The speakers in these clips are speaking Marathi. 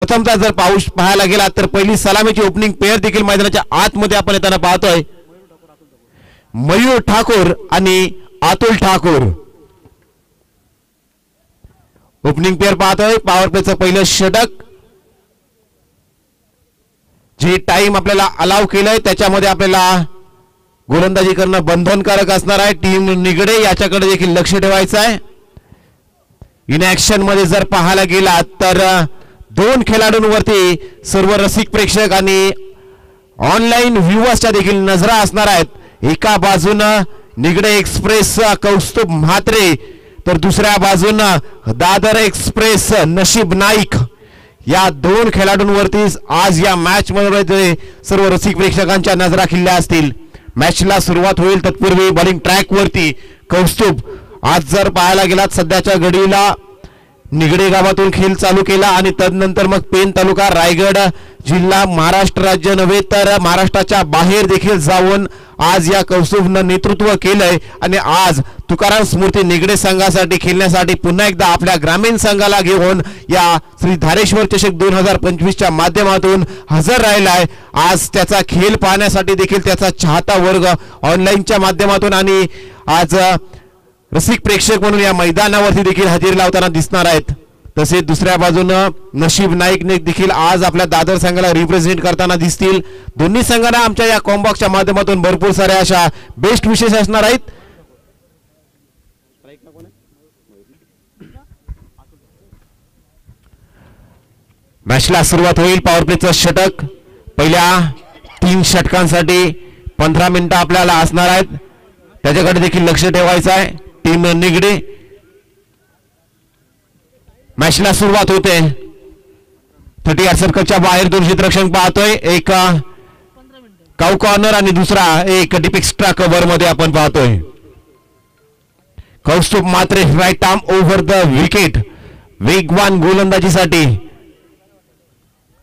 प्रथमतः जर पाऊस पाहायला गेला तर पहिली सलामीची ओपनिंग पेअर देखील मैदानाच्या आतमध्ये आपण येताना पाहतोय. मयूर ठाकूर आणि अतुल ठाकूर ओपनिंग पेअर पाहतोय. पॉवर प्लेचं पहिलं षटक जे टाइम आपल्याला अलाव केलंय त्याच्यामध्ये आपल्याला गोलंदाजी करणं बंधनकारक असणार आहे. टीम निगडे याच्याकडे देखील लक्ष ठेवायचं आहे. इन ऍक्शन मध्ये जर पाहायला गेला तर दोन खेळाडूंवरती सर्व रसिक प्रेक्षक आणि ऑनलाईन व्ह्युअर्सच्या देखील नजरा असणार आहेत. एका बाजूनं निगडे एक्सप्रेस कौस्तुभ म्हात्रे तर दुसऱ्या बाजूनं दादर एक्सप्रेस नशीब नाईक. या दोन खेळाडूंवरती आज या मॅच मध्ये सर्व रसिक प्रेक्षकांच्या नजरा खिळल्या असतील. मॅचला सुरुवात होईल तत्पूर्वी बॉलिंग ट्रॅक वरती कौस्तुभ आज जर पाहायला गेलात सध्याच्या घडीला निगडे गावातून खेळ चालू केला आणि तदनंतर मग पेन तालुका रायगड जिल्हा महाराष्ट्र राज्य नव्हे तर महाराष्ट्राच्या बाहेर देखील जाऊन आज या कौस्तुभनं नेतृत्व केलंय आणि आज तुकाराम स्मृती निगडे संघासाठी खेळण्यासाठी पुन्हा एकदा आपल्या ग्रामीण संघाला घेऊन या श्री धारेश्वर चषक 2025च्या माध्यमातून हजर राहिलाय. आज त्याचा खेळ पाहण्यासाठी देखील त्याचा चाहता वर्ग ऑनलाईनच्या माध्यमातून आणि आज रसिक प्रेक्षक म्हणून या मैदानावरती देखील हजेरी लावताना दिसणार आहेत. तसेच दुसऱ्या बाजूनं नशीब नाईकने देखील आज आपल्या दादर संघाला रिप्रेझेंट करताना दिसतील. दोन्ही संघांना आमच्या या कॉम्बॉक्सच्या माध्यमातून भरपूर साऱ्या अशा बेस्ट विशेष असणार आहेत. मॅचला सुरुवात होईल. पॉवर प्लेचं षटक पहिल्या 3 षटकांसाठी 15 मिनिटं आपल्याला असणार आहेत. त्याच्याकडे देखील लक्ष ठेवायचं आहे. टीम निगडे मॅचला सुरुवात होते. 30 सर्कलच्या बाहेर 2 क्षेत्ररक्षक पाहतोय. एक काऊ कॉर्नर आणि दुसरा एक डीप एक्स्ट्रा कव्हर मध्ये आपण पाहतोय. Kaustubh Mhatre right arm over the wicket वेगवान गोलंदाजीसाठी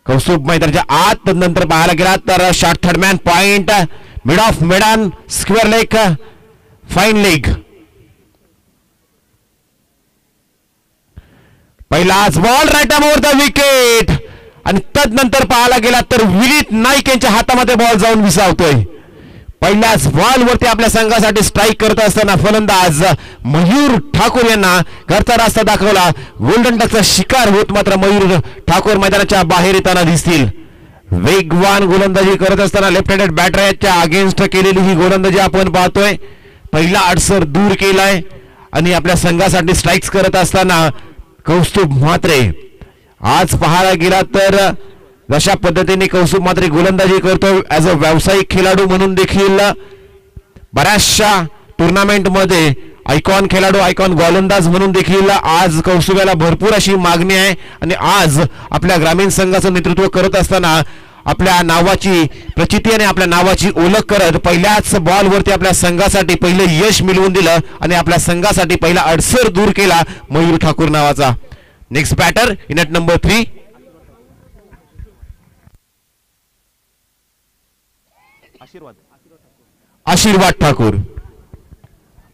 कौस्तुभ मैदानाच्या आत. नंतर पाहायला गेला तर shot third man point mid off मैदान स्क्वेअर लेग फाईन लेग. पहिलाच ball right arm over the wicket आणि तदनंतर पाहायला गेला तर विनीत नाईक यांच्या हातामध्ये बॉल जाऊन विसावतोय. पहिल्याच बॉल वरती आपल्या संघासाठी स्ट्राईक करत असताना फलंदाज मयूर ठाकूर यांना घरचा रस्ता दाखवला. गोल्डन टचचा शिकार होत मात्र मयूर ठाकूर मैदानाच्या बाहेर येताना दिसतील. वेगवान गोलंदाजी करत असताना लेफ्ट हँडेड बॅटरच्या अगेन्स्ट केलेली ही गोलंदाजी आपण पाहतोय. पहिला अडसर दूर केलाय आणि आपल्या संघासाठी स्ट्राईक्स करत असताना कौस्तुभ म्हात्रे आज पाहायला गेला तर जशा पद्धतीने कौस्तुभ म्हात्रे गोलंदाजी करतो ऍज अ व्यावसायिक खेळाडू म्हणून देखील बऱ्याचशा टुर्नामेंट मध्ये आयकॉन खेळाडू आयकॉन गोलंदाज म्हणून देखील आज कौस्तुभाला भरपूर अशी मागणी आहे. आणि आज आपल्या ग्रामीण संघाचं नेतृत्व करत असताना आपल्या नावाची प्रचिती आणि आपल्या नावाची ओळख करत पहिल्याच बॉल वरती आपल्या संघासाठी पहिले यश मिळवून दिलं आणि आपल्या संघासाठी पहिला अडसर दूर केला मयूर ठाकूर नावाचा. Next batter in at number 3 Ashirwad Thakur.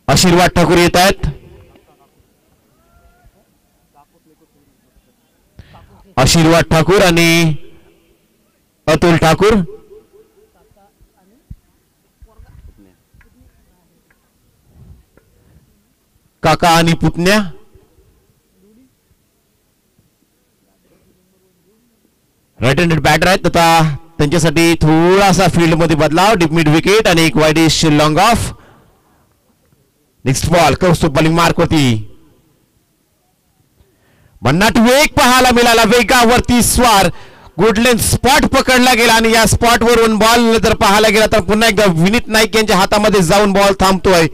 आशीर्वाद ठाकूर येत आहेत. आशीर्वाद ठाकूर आणि अतुल ठाकूर. काका आणि पुतण्या. राईट हँडेड बॅटर आहेत. आता त्यांच्यासाठी थोडासा फील्ड मध्ये बदलाव. डीप मिड विकेट आणि एक widish long of. Next ball Kaustubh bowling mark होती. भन्नाट वेग पाहायला मिळाला. वेगावरती स्वार गुडलेन स्पॉट पकडला गेला आणि या स्पॉट वरून बॉल जर पाहायला गेला तर पुन्हा एकदा विनीत नाईक यांच्या हातामध्ये जाऊन बॉल थांबतोय.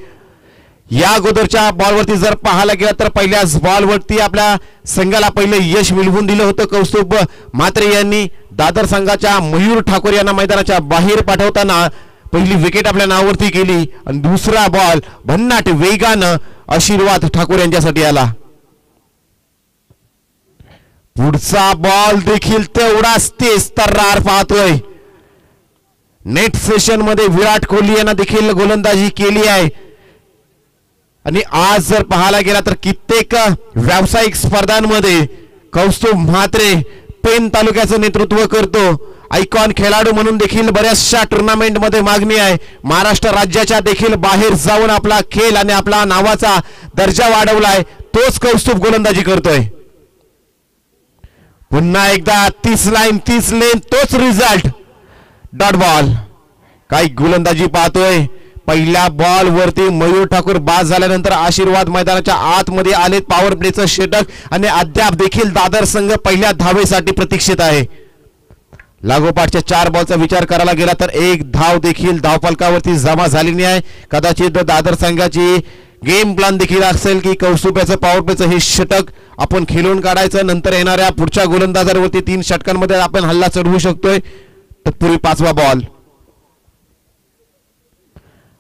या अगोदरच्या बॉलवरती जर पाहायला गेला तर पहिल्याच बॉलवरती आपल्या संघाला पहिले यश मिळवून दिलं होतं कौस्तुभ म्हात्रे यांनी. दादर संघाच्या मयूर ठाकूर यांना मैदानाच्या बाहेर पाठवताना पहिली विकेट आपल्या नावावरती केली आणि दुसरा बॉल भन्नाट वेगानं आशीर्वाद ठाकूर यांच्यासाठी आला. पुढचा बॉल देखील तेवढाच तेज तर्रार पाहतोय. नेट सेशन मध्ये विराट कोहली यांना देखील गोलंदाजी केली आहे आणि आज जर पाहायला गेला तर कित्येक व्यावसायिक स्पर्धांमध्ये कौस्तुभ म्हात्रे पेन तालुक्याचं नेतृत्व करतो. आयकॉन खेळाडू म्हणून देखील बऱ्याचशा टुर्नामेंट मध्ये मागणी आहे. महाराष्ट्र राज्याच्या देखील बाहेर जाऊन आपला खेळ आणि आपला नावाचा दर्जा वाढवलाय. तोच कौस्तुभ गोलंदाजी करतोय. पुन्हा एकदा 30 लाईन 30 लेन तोच रिझल्ट. Dot ball. काही गोलंदाजी पाहतोय. पहिल्या बॉल वरती मयूर ठाकूर बाद झाल्यानंतर आशीर्वाद मैदानाच्या आतमध्ये आले. पॉवर प्लेचं षटक आणि अद्याप देखील दादर संघ पहिल्या धावेसाठी प्रतीक्षित आहे. लागोपाठच्या 4 बॉलचा विचार करायला गेला तर एक धाव देखील धावफलकावरती जमा झालेली आहे. कदाचित दादर संघाची गेम प्लॅन देखील असेल की कौस्तुभाचं पॉवर प्लेचं हे षटक आपण खेळून काढायचं. नंतर येणाऱ्या पुढच्या गोलंदाजावरती 3 षटकांमध्ये आपण हल्ला चढवू शकतोय. तत्पूर्वी 5वा बॉल.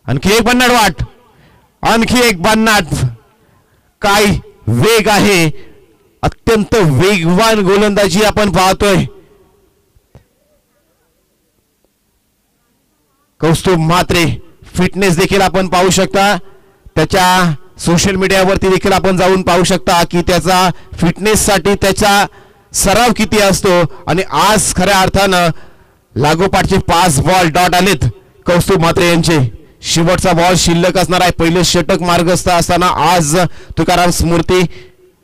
आणखी एक भन्नाट वाट. आणखी एक भन्नाट. काय वेग आहे. अत्यंत वेगवान गोलंदाजी आपण पाहतोय. कौस्तुभ म्हात्रे फिटनेस देखील आपण पाहू शकता. त्याच्या सोशल मीडियावरती देखील आपण जाऊन पाहू शकता की त्याचा फिटनेस साठी त्याचा सराव किती असतो. आणि आज खऱ्या अर्थानं लागोपाठचे 5 बॉल डॉट आलेत कौस्तुभ म्हात्रे यांचे. शेवटचा बॉल शिल्लक असणार आहे. पहिले षटक मार्गस्थ असताना आज तुकाराम स्मृती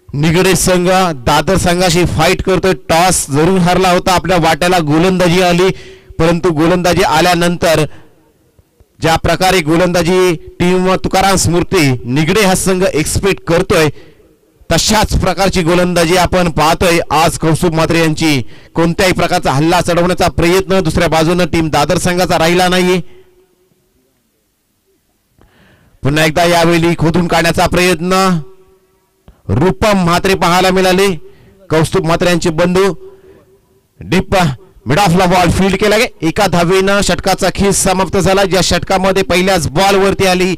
निगडे संघ दादर संघाशी फाईट करतोय. टॉस जरूर हरला होता. आपल्या वाट्याला गोलंदाजी आली. परंतु गोलंदाजी आल्यानंतर ज्या प्रकारे गोलंदाजी टीम तुकाराम स्मृती निगडे हा संघ एक्सपेक्ट करतोय तशाच प्रकारची गोलंदाजी आपण पाहतोय आज कौस्तुभ म्हात्रे यांची. कोणत्याही प्रकारचा हल्ला चढवण्याचा प्रयत्न दुसऱ्या बाजूने टीम दादर संघाचा राहिला नाही. पुन्हा एकदा यावेळी खोदून काढण्याचा प्रयत्न. रूपम म्हात्रे पाहायला मिळाले. कौस्तुभ म्हात्रे यांचे बंधू. डीप मिड ऑफला बॉल फील्ड केला गे. एका धावेनं षटकाचा खेळ समाप्त झाला. ज्या षटकामध्ये पहिल्याच बॉल वरती आली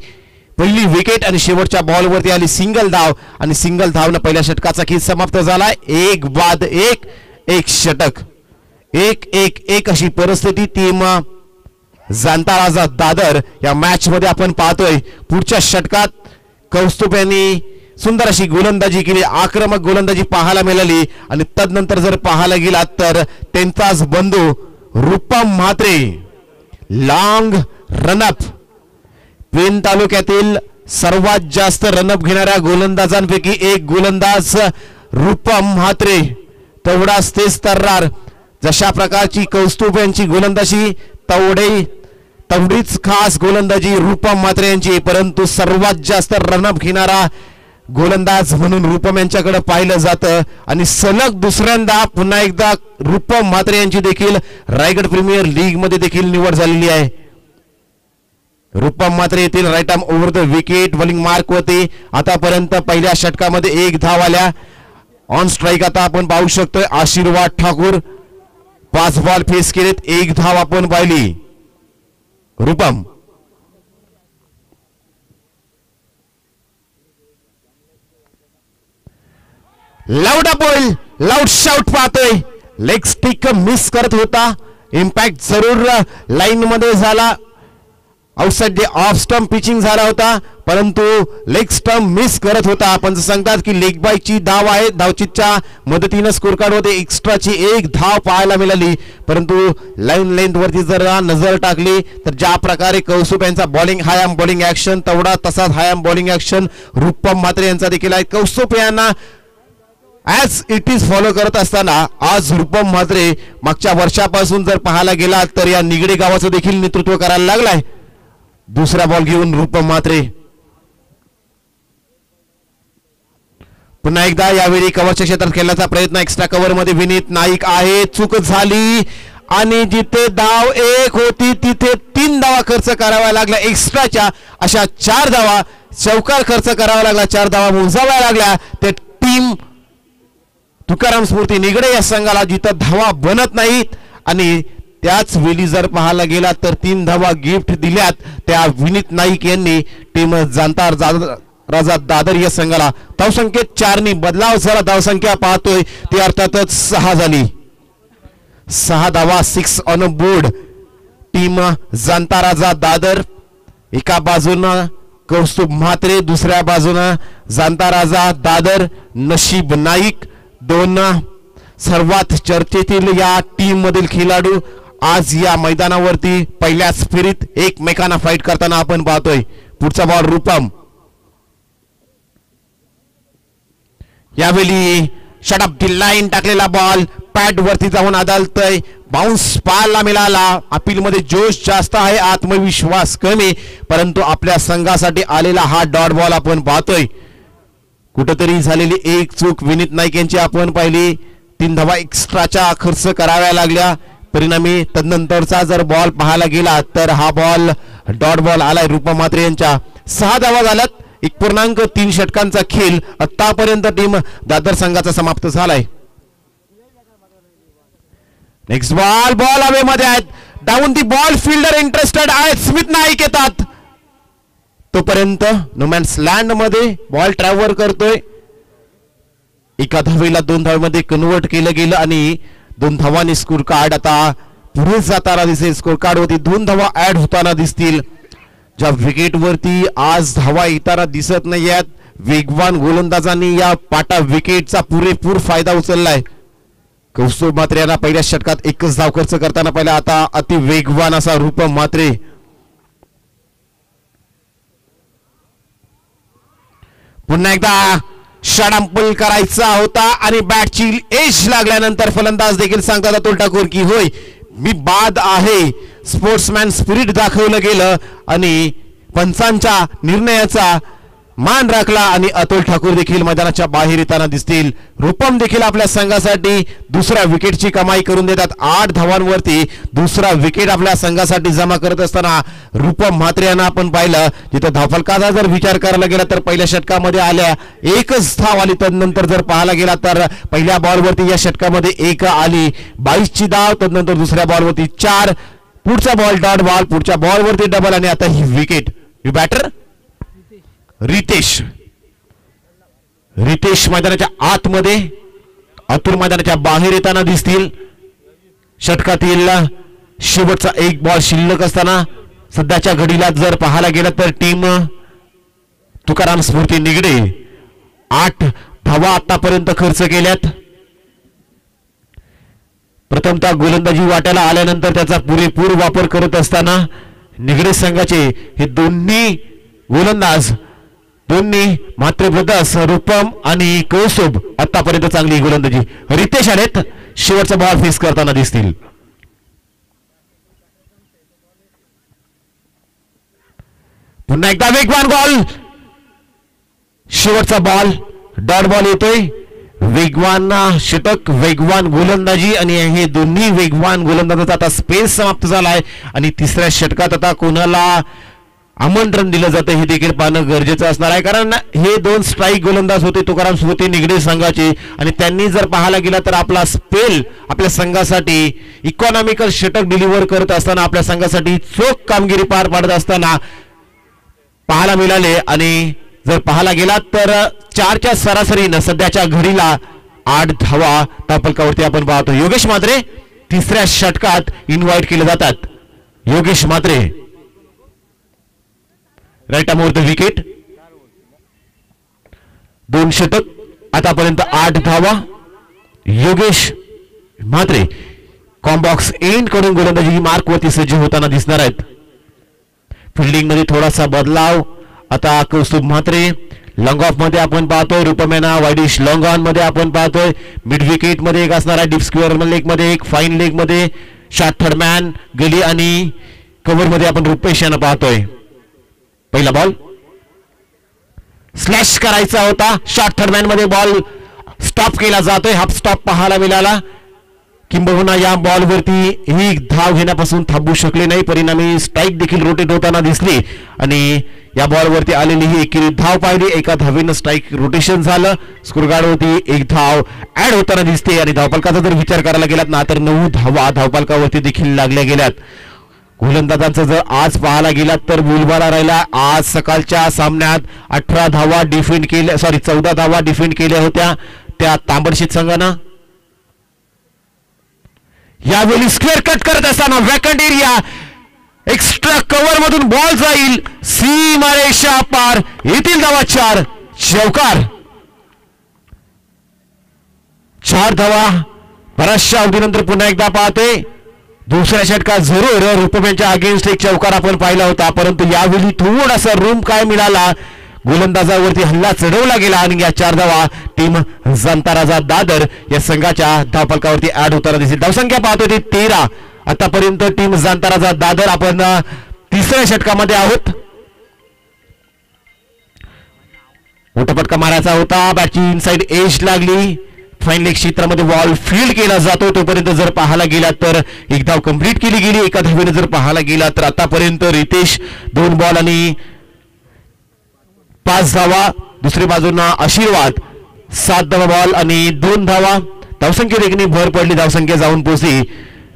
पहिली विकेट आणि शेवटच्या बॉल वरती आली सिंगल धाव आणि सिंगल धावनं पहिल्या षटकाचा खेळ समाप्त झाला. 1 बाद 1 एक षटक. 1-1-1 अशी परिस्थिती टीम जाणता राजा दादर या मॅच मध्ये आपण पाहतोय. पुढच्या षटकात कौस्तुभ यांनी सुंदर अशी गोलंदाजी केली. आक्रमक गोलंदाजी पाहायला मिळाली. आणि तदनंतर जर पाहायला गेला तर त्यांचाच बंधू रूपम म्हात्रे लॉंग रनअप. पेन तालुक्यातील सर्वात जास्त रनअप घेणाऱ्या गोलंदाजांपैकी एक गोलंदाज रूपम म्हात्रे. तेवढाच तेच तर्रार. जशा प्रकारची कौस्तुभ यांची गोलंदाजी तेवढीच खास गोलंदाजी रूपम म्हात्रे यांची. परंतु सर्वात जास्त रनअप घेणारा गोलंदाज म्हणून रूपम यांच्याकडे पाहिलं जातं. आणि सलग दुसऱ्यांदा पुन्हा एकदा रूपम म्हात्रे यांची देखील रायगड प्रीमियर लीग मध्ये देखील निवड झालेली आहे. रूपम म्हात्रे येथील right arm over the wicket bowling mark होते. आतापर्यंत पहिल्या षटकामध्ये 1 धाव आल्या. ऑन स्ट्राईक आता आपण पाहू शकतोय आशीर्वाद ठाकूर. 5 बॉल फेस केलेत. 1 धाव आपण पाहिली. Rupam loud ball loud shout पाहतोय. लेग स्टिक मिस करत होता. इम्पॅक्ट जरूर लाईन मध्ये झाला. आउटसाइड ऑफ स्टंप पिचिंग झाला होता परंतु लेग स्टंप मिस करत होता. आपण सांगतात की लेग बाईची धाव आहे. धावचीच्या मदतीने स्कोर कार्ड मध्ये एक्स्ट्राची 1 धाव पाहायला मिळाली. परंतु लाईन लेंथ वरती जर नजर टाकली तर ज्या प्रकारे कौस्तुभ यांचा bowling high arm bowling action तेवढा तसाच high arm bowling action Rupam Mhatre यांचा देखील आहे. कौस्तुभ यांना ऍज इट इज फॉलो करत असताना आज रूपम म्हात्रे मागच्या वर्षापासून जर पाहायला गेला तर या निगडे गावाचं देखील नेतृत्व करायला लागलाय. दुसरा बॉल घेऊन रूपम म्हात्रे पुन्हा एकदा यावेळी कव्हरच्या क्षेत्रात खेळण्याचा प्रयत्न. एक्स्ट्रा कव्हर मध्ये विनीत नाईक आहे. चूक झाली आणि जिथे धाव 1 होती तिथे 3 धावा खर्च करावा लागला. एक्स्ट्राच्या अशा 4 धावा चौकार खर्च करावा लागला. 4 धावा मोजाव्या लागल्या. ते टीम तुकाराम स्मृती निगडे या संघाला जिथं धावा बनत नाहीत आणि त्याच वेळी जर पाहायला गेला तर 3 धावा गिफ्ट दिल्यात त्या विनीत नाईक यांनी टीम जाणता राजा दादर या संघाला. धावसंख्येत 4 नी बदलाव झाला. धावसंख्या पाहतोय ती अर्थातच 6 झाली. 6 धावा 6 on board. Team Janata Raja Dadar एका बाजूनं कौस्तुभ म्हात्रे दुसऱ्या बाजूनं जाणता राजा दादर नशीब नाईक. 2 सर्वात चर्चेतील या टीम मधील खेळाडू आज या मैदानावरती पहिल्याच फेरीत एकमेकांना फाईट करताना आपण पाहतोय. पुढचा बॉल रूपम, यावेळी शट अप दी लाईन टाकलेला बॉल पॅड वरती जाऊन आदळतोय. बाउन्स पाहायला मिळाला. अपील मध्ये जोश जास्त आहे, आत्मविश्वास कमी, परंतु आपल्या संघासाठी आलेला हा डॉट बॉल आपण पाहतोय. कुठेतरी झालेली एक चूक विनीत नाईक यांची आपण पाहिली. 3 धावा एक्स्ट्राच्या खर्च कराव्या लागल्या. परिणामी तदनंतरचा जर बॉल पाहायला गेला तर हा बॉल डॉट बॉल आलाय रूपम म्हात्रे यांच्या. 6 धावा झाल्यात. 1.3 षटकांचा खेळ आतापर्यंत टीम दादर संघाचा समाप्त झालाय. नेक्स्ट बॉल, बॉल हवे मध्ये आहेत. Down the ball, fielder interested आहेत. स्मिथ नाईक येतात. तोपर्यंत नोमॅन्स लँड मध्ये बॉल ट्रॅव्हल करतोय. एका धावेला 2 धावेमध्ये कन्वर्ट केलं गेलं आणि 2 धावांनी स्कोर कार्ड आता पुढे जाताना दिसेल. स्कोर कार्ड वरती 2 धावा ऍड होताना दिसतील. ज्या विकेट वरती आज धावा येताना दिसत नाहीयेत, वेगवान गोलंदाजांनी या पाटा विकेटचा पुरेपूर फायदा उचललाय. कौस्तुभ म्हात्रे यांना पहिल्या षटकात 1च धाव खर्च करताना पाहिला. आता अति वेगवान असा रूपम म्हात्रे. पुन्हा एकदा षडांपुल करायचा होता आणि बॅटची एज लागल्यानंतर फलंदाज देखील सांगतात अतुल ठाकूर की होय मी बाद आहे. स्पोर्ट्समॅन स्पिरिट दाखवलं गेलं आणि पंचांच्या निर्णयाचा मान राखला आणि अतुल ठाकूर देखील मैदानाच्या बाहेर येताना दिसतील. रूपम देखील आपल्या संघासाठी दुसऱ्या विकेटची कमाई करून देतात. 8 धावांवरती दुसरा विकेट आपल्या संघासाठी जमा करत असताना रूपम म्हात्रे यांना आपण पाहिलं. जिथं धावफलकाचा जर विचार करायला गेला तर पहिल्या षटकामध्ये आल्या 1च धाव आली. तदनंतर जर पाहायला गेला तर पहिल्या बॉलवरती या षटकामध्ये 1 आली. 22ची धाव. तदनंतर दुसऱ्या बॉलवरती 4. पुढचा बॉल डॉट बॉल. पुढच्या बॉलवरती डबल आणि आता ही विकेट. यू बॅटर रितेश मैदानाच्या आतमध्ये, अतुल मैदानाच्या बाहेर येताना दिसतील. षटकातील शेवटचा 1 बॉल शिल्लक असताना सध्याच्या घडीला जर पाहायला गेलं तर टीम तुकाराम स्फूर्ती निगडे 8 धावा आतापर्यंत खर्च केल्यात. प्रथमतः गोलंदाजी वाट्याला आल्यानंतर त्याचा पुरेपूर वापर करत असताना निगडे संघाचे हे दोन्ही गोलंदाज, दोन्ही म्हात्रे ब्रदर्स रूपम आणि कौस्तुभ आतापर्यंत चांगली गोलंदाजी. रितेश आलेत, शेवटचा बॉल फेस करताना दिसतील. पुन्हा एकदा वेगवान बॉल. शेवटचा बॉल डॉट बॉल येतोय. वेगवान षटक, वेगवान गोलंदाजी आणि हे दोन्ही वेगवान गोलंदाजाचा आता स्पेस समाप्त झालाय आणि तिसऱ्या षटकात आता कोणाला आमंत्रण दिलं जातं हे देखील पाहणं गरजेचं असणार आहे. कारण हे 2 स्ट्राईक गोलंदाज होते तुकाराम स्फूर्ती निगडे संघाचे आणि त्यांनी जर पाहायला गेला तर आपला स्पेल आपल्या संघासाठी इकॉनॉमिकल षटक डिलिव्हर करत असताना आपल्या संघासाठी चोख कामगिरी पार पाडत असताना पाहायला मिळाले. आणि जर पाहायला गेला तर 4च्या सरासरीनं सध्याच्या घडीला 8 धावा तापलकावरती आपण पाहतो. योगेश म्हात्रे तिसऱ्या षटकात इन्व्हाइट केले जातात. योगेश म्हात्रे राईट अमोर द विकेट. 2 षटक आतापर्यंत 8 धावा. योगेश म्हात्रे कॉम्बॉक्स एंड कडून गोलंदाजी मार्क वरती सज्ज होताना दिसणार आहेत. फिल्डिंग मध्ये थोडासा बदलाव आता कौस्तुभ म्हात्रे. लॉंग ऑफ मध्ये आपण पाहतोय रुपमेना वाईडिश लॉंग ऑन मध्ये आपण पाहतोय. मिड विकेट मध्ये एक असणार आहे. डीप स्क्वेअर लेग मध्ये एक, फाईन लेग मध्ये शॉर्ट थर्ड मॅन गली आणि कव्हर मध्ये आपण रुपेश यांना पाहतोय. पहिला बॉल स्लॅश करायचा होता. शॉर्ट थर्ड मॅन मध्ये बॉल स्टॉप केला जातोय. हाफ स्टॉप पाहायला मिळाला. किंबहुना या बॉलवरती ही धाव घेण्यापासून थांबू शकले नाही. परिणामी स्ट्राईक देखील रोटेट होताना दिसली आणि या बॉलवरती आलेली ही एकेरी धाव पाहिली. एका धावेनं स्ट्राईक रोटेशन झालं. स्कोरकार्डवरती 1 धाव ऍड होताना दिसते आणि धावफलकाचा जर विचार करायला गेलात ना तर 9 धावा धावफलकावरती देखील लागल्या गेल्यात. गोलंदाजांचं जर आज पाहायला गेलात तर बोलबाला राहिला. आज सकाळच्या सामन्यात 18 धावा डिफेंड केल्या, 14 धावा डिफेंड केल्या होत्या त्या तांबडशीत संघानं. यावेळी स्क्वेअर कट करत असताना वॅकंट एरिया एक्स्ट्रा कव्हर मधून बॉल जाईल सीमारेषा पार. येथील धावा 4. चौकार. 4 धावा बऱ्याचशा अवधीनंतर पुन्हा एकदा पाहतोय दुसऱ्या षटकात जरूर रुपमेंच्या अगेन्स्ट एक चौकार आपण पाहिला होता, परंतु यावेळी थोडासा रूम काय मिळाला, गोलंदाजावरती हल्ला चढवला गेला आणि या 4 धावा टीम जनता राजा दादर या संघाच्या धावफलकावरती ऍड होताना दिसतील. धावसंख्या पाहतोय ती 13. आतापर्यंत टीम जनता राजा दादर आपण तिसऱ्या षटकामध्ये आहोत. मोठा फटका मारायचा होता, बॅटची इनसाइड एज लागली, फाईन क्षेत्रामध्ये बॉल फील्ड केला जातो. तोपर्यंत जर पाहायला गेला तर एक धाव कंप्लीट केली गेली. एका धावेने जर पाहायला गेला तर आतापर्यंत रितेश 2 बॉल आणि 5 धावा, दुसरी बाजूला आशीर्वाद 7 बॉल आणि 2 धावा. धावसंख्येत एकने भर पडली, धावसंख्या जाऊन पोहोचली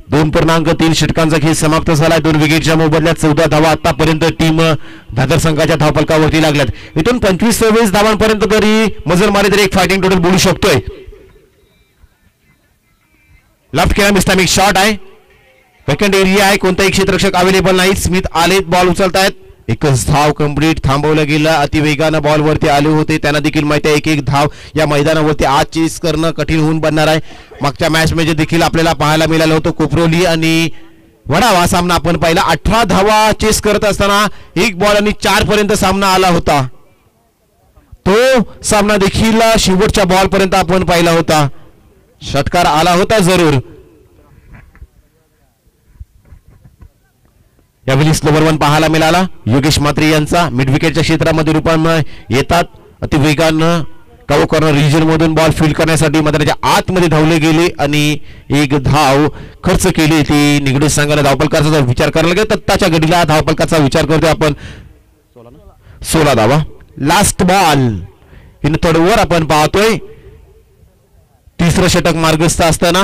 2.3 षटकांचा खेळ समाप्त झाला. 2 विकेटच्या मोबदल्यात 14 धावा आतापर्यंत टीम दादर संघाच्या धावफलकावरती लागल्यात. इथून 25-26 धावांपर्यंत तरी मजल मारे तरी एक फायटिंग टोटल बोलू शकतोय. लेफ्ट केला मिस्टामिक शॉट आहे, वेकंट एरिया आहे, कोणताही क्षेत्ररक्षक अवेलेबल नाही. स्मिथ आलेत, बॉल उचलतायत. एकच धाव कंप्लीट थांबवलं गेलं. अतिवेगानं बॉल वरती आले होते, त्यांना देखील माहिती आहे एक धाव या मैदानावरती आज चेस करणं कठीण होऊन बनणार आहे. मागच्या मॅच मध्ये देखील आपल्याला पाहायला मिळालं होतं कोपरोली आणि वडावा सामना आपण पाहिला. 18 धावा चेस करत असताना 1 बॉल आणि 4 पर्यंत सामना आला होता. तो सामना देखील शेवटच्या बॉल पर्यंत आपण पाहिला होता. षटकार आला होता जरूर. यावेळी स्लोवर 1 पाहायला मिळाला योगेश म्हात्रे यांचा. मिड विकेटच्या क्षेत्रामध्ये रूपांना येतात, अतिवेगानं कव्हर कॉर्नर रिजन मधून बॉल फील्ड करण्यासाठी मैदानाच्या आतमध्ये धावले गेले आणि 1 धाव खर्च केली. ती निगडीत संघाने धावफलकाचा जर विचार करायला गेला तर त्याच्या गडीला धावफलकाचा विचार करतोय आपण. 16 धावा. Last ball in third over आपण पाहतोय. तिसरं षटक मार्गस्थ असताना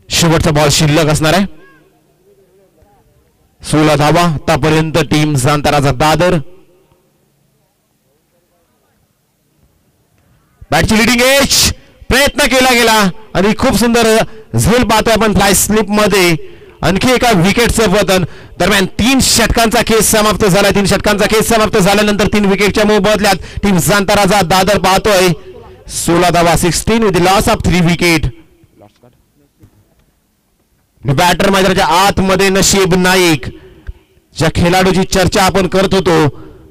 शेवटचा बॉल शिल्लक असणार आहे. 16 धावा आतापर्यंत टीम जनता राजा दादर. बॅटची लिडिंग एज प्रयत्न केला गेला आणि खूप सुंदर झेल पाहतोय आपण फ्लाय स्लिप मध्ये. आणखी एका विकेटचं पतन. दरम्यान 3 षटकांचा खेळ समाप्त झाला. 3 षटकांचा खेळ समाप्त झाल्यानंतर 3 विकेटच्या मोबदल्यात टीम जनता राजा दादर पाहतोय 16 धावा 16 with loss of 3 wicket. Batter मैदानाच्या आतमध्ये नशीब नाईक, ज्या खेळाडूची चर्चा आपण करत होतो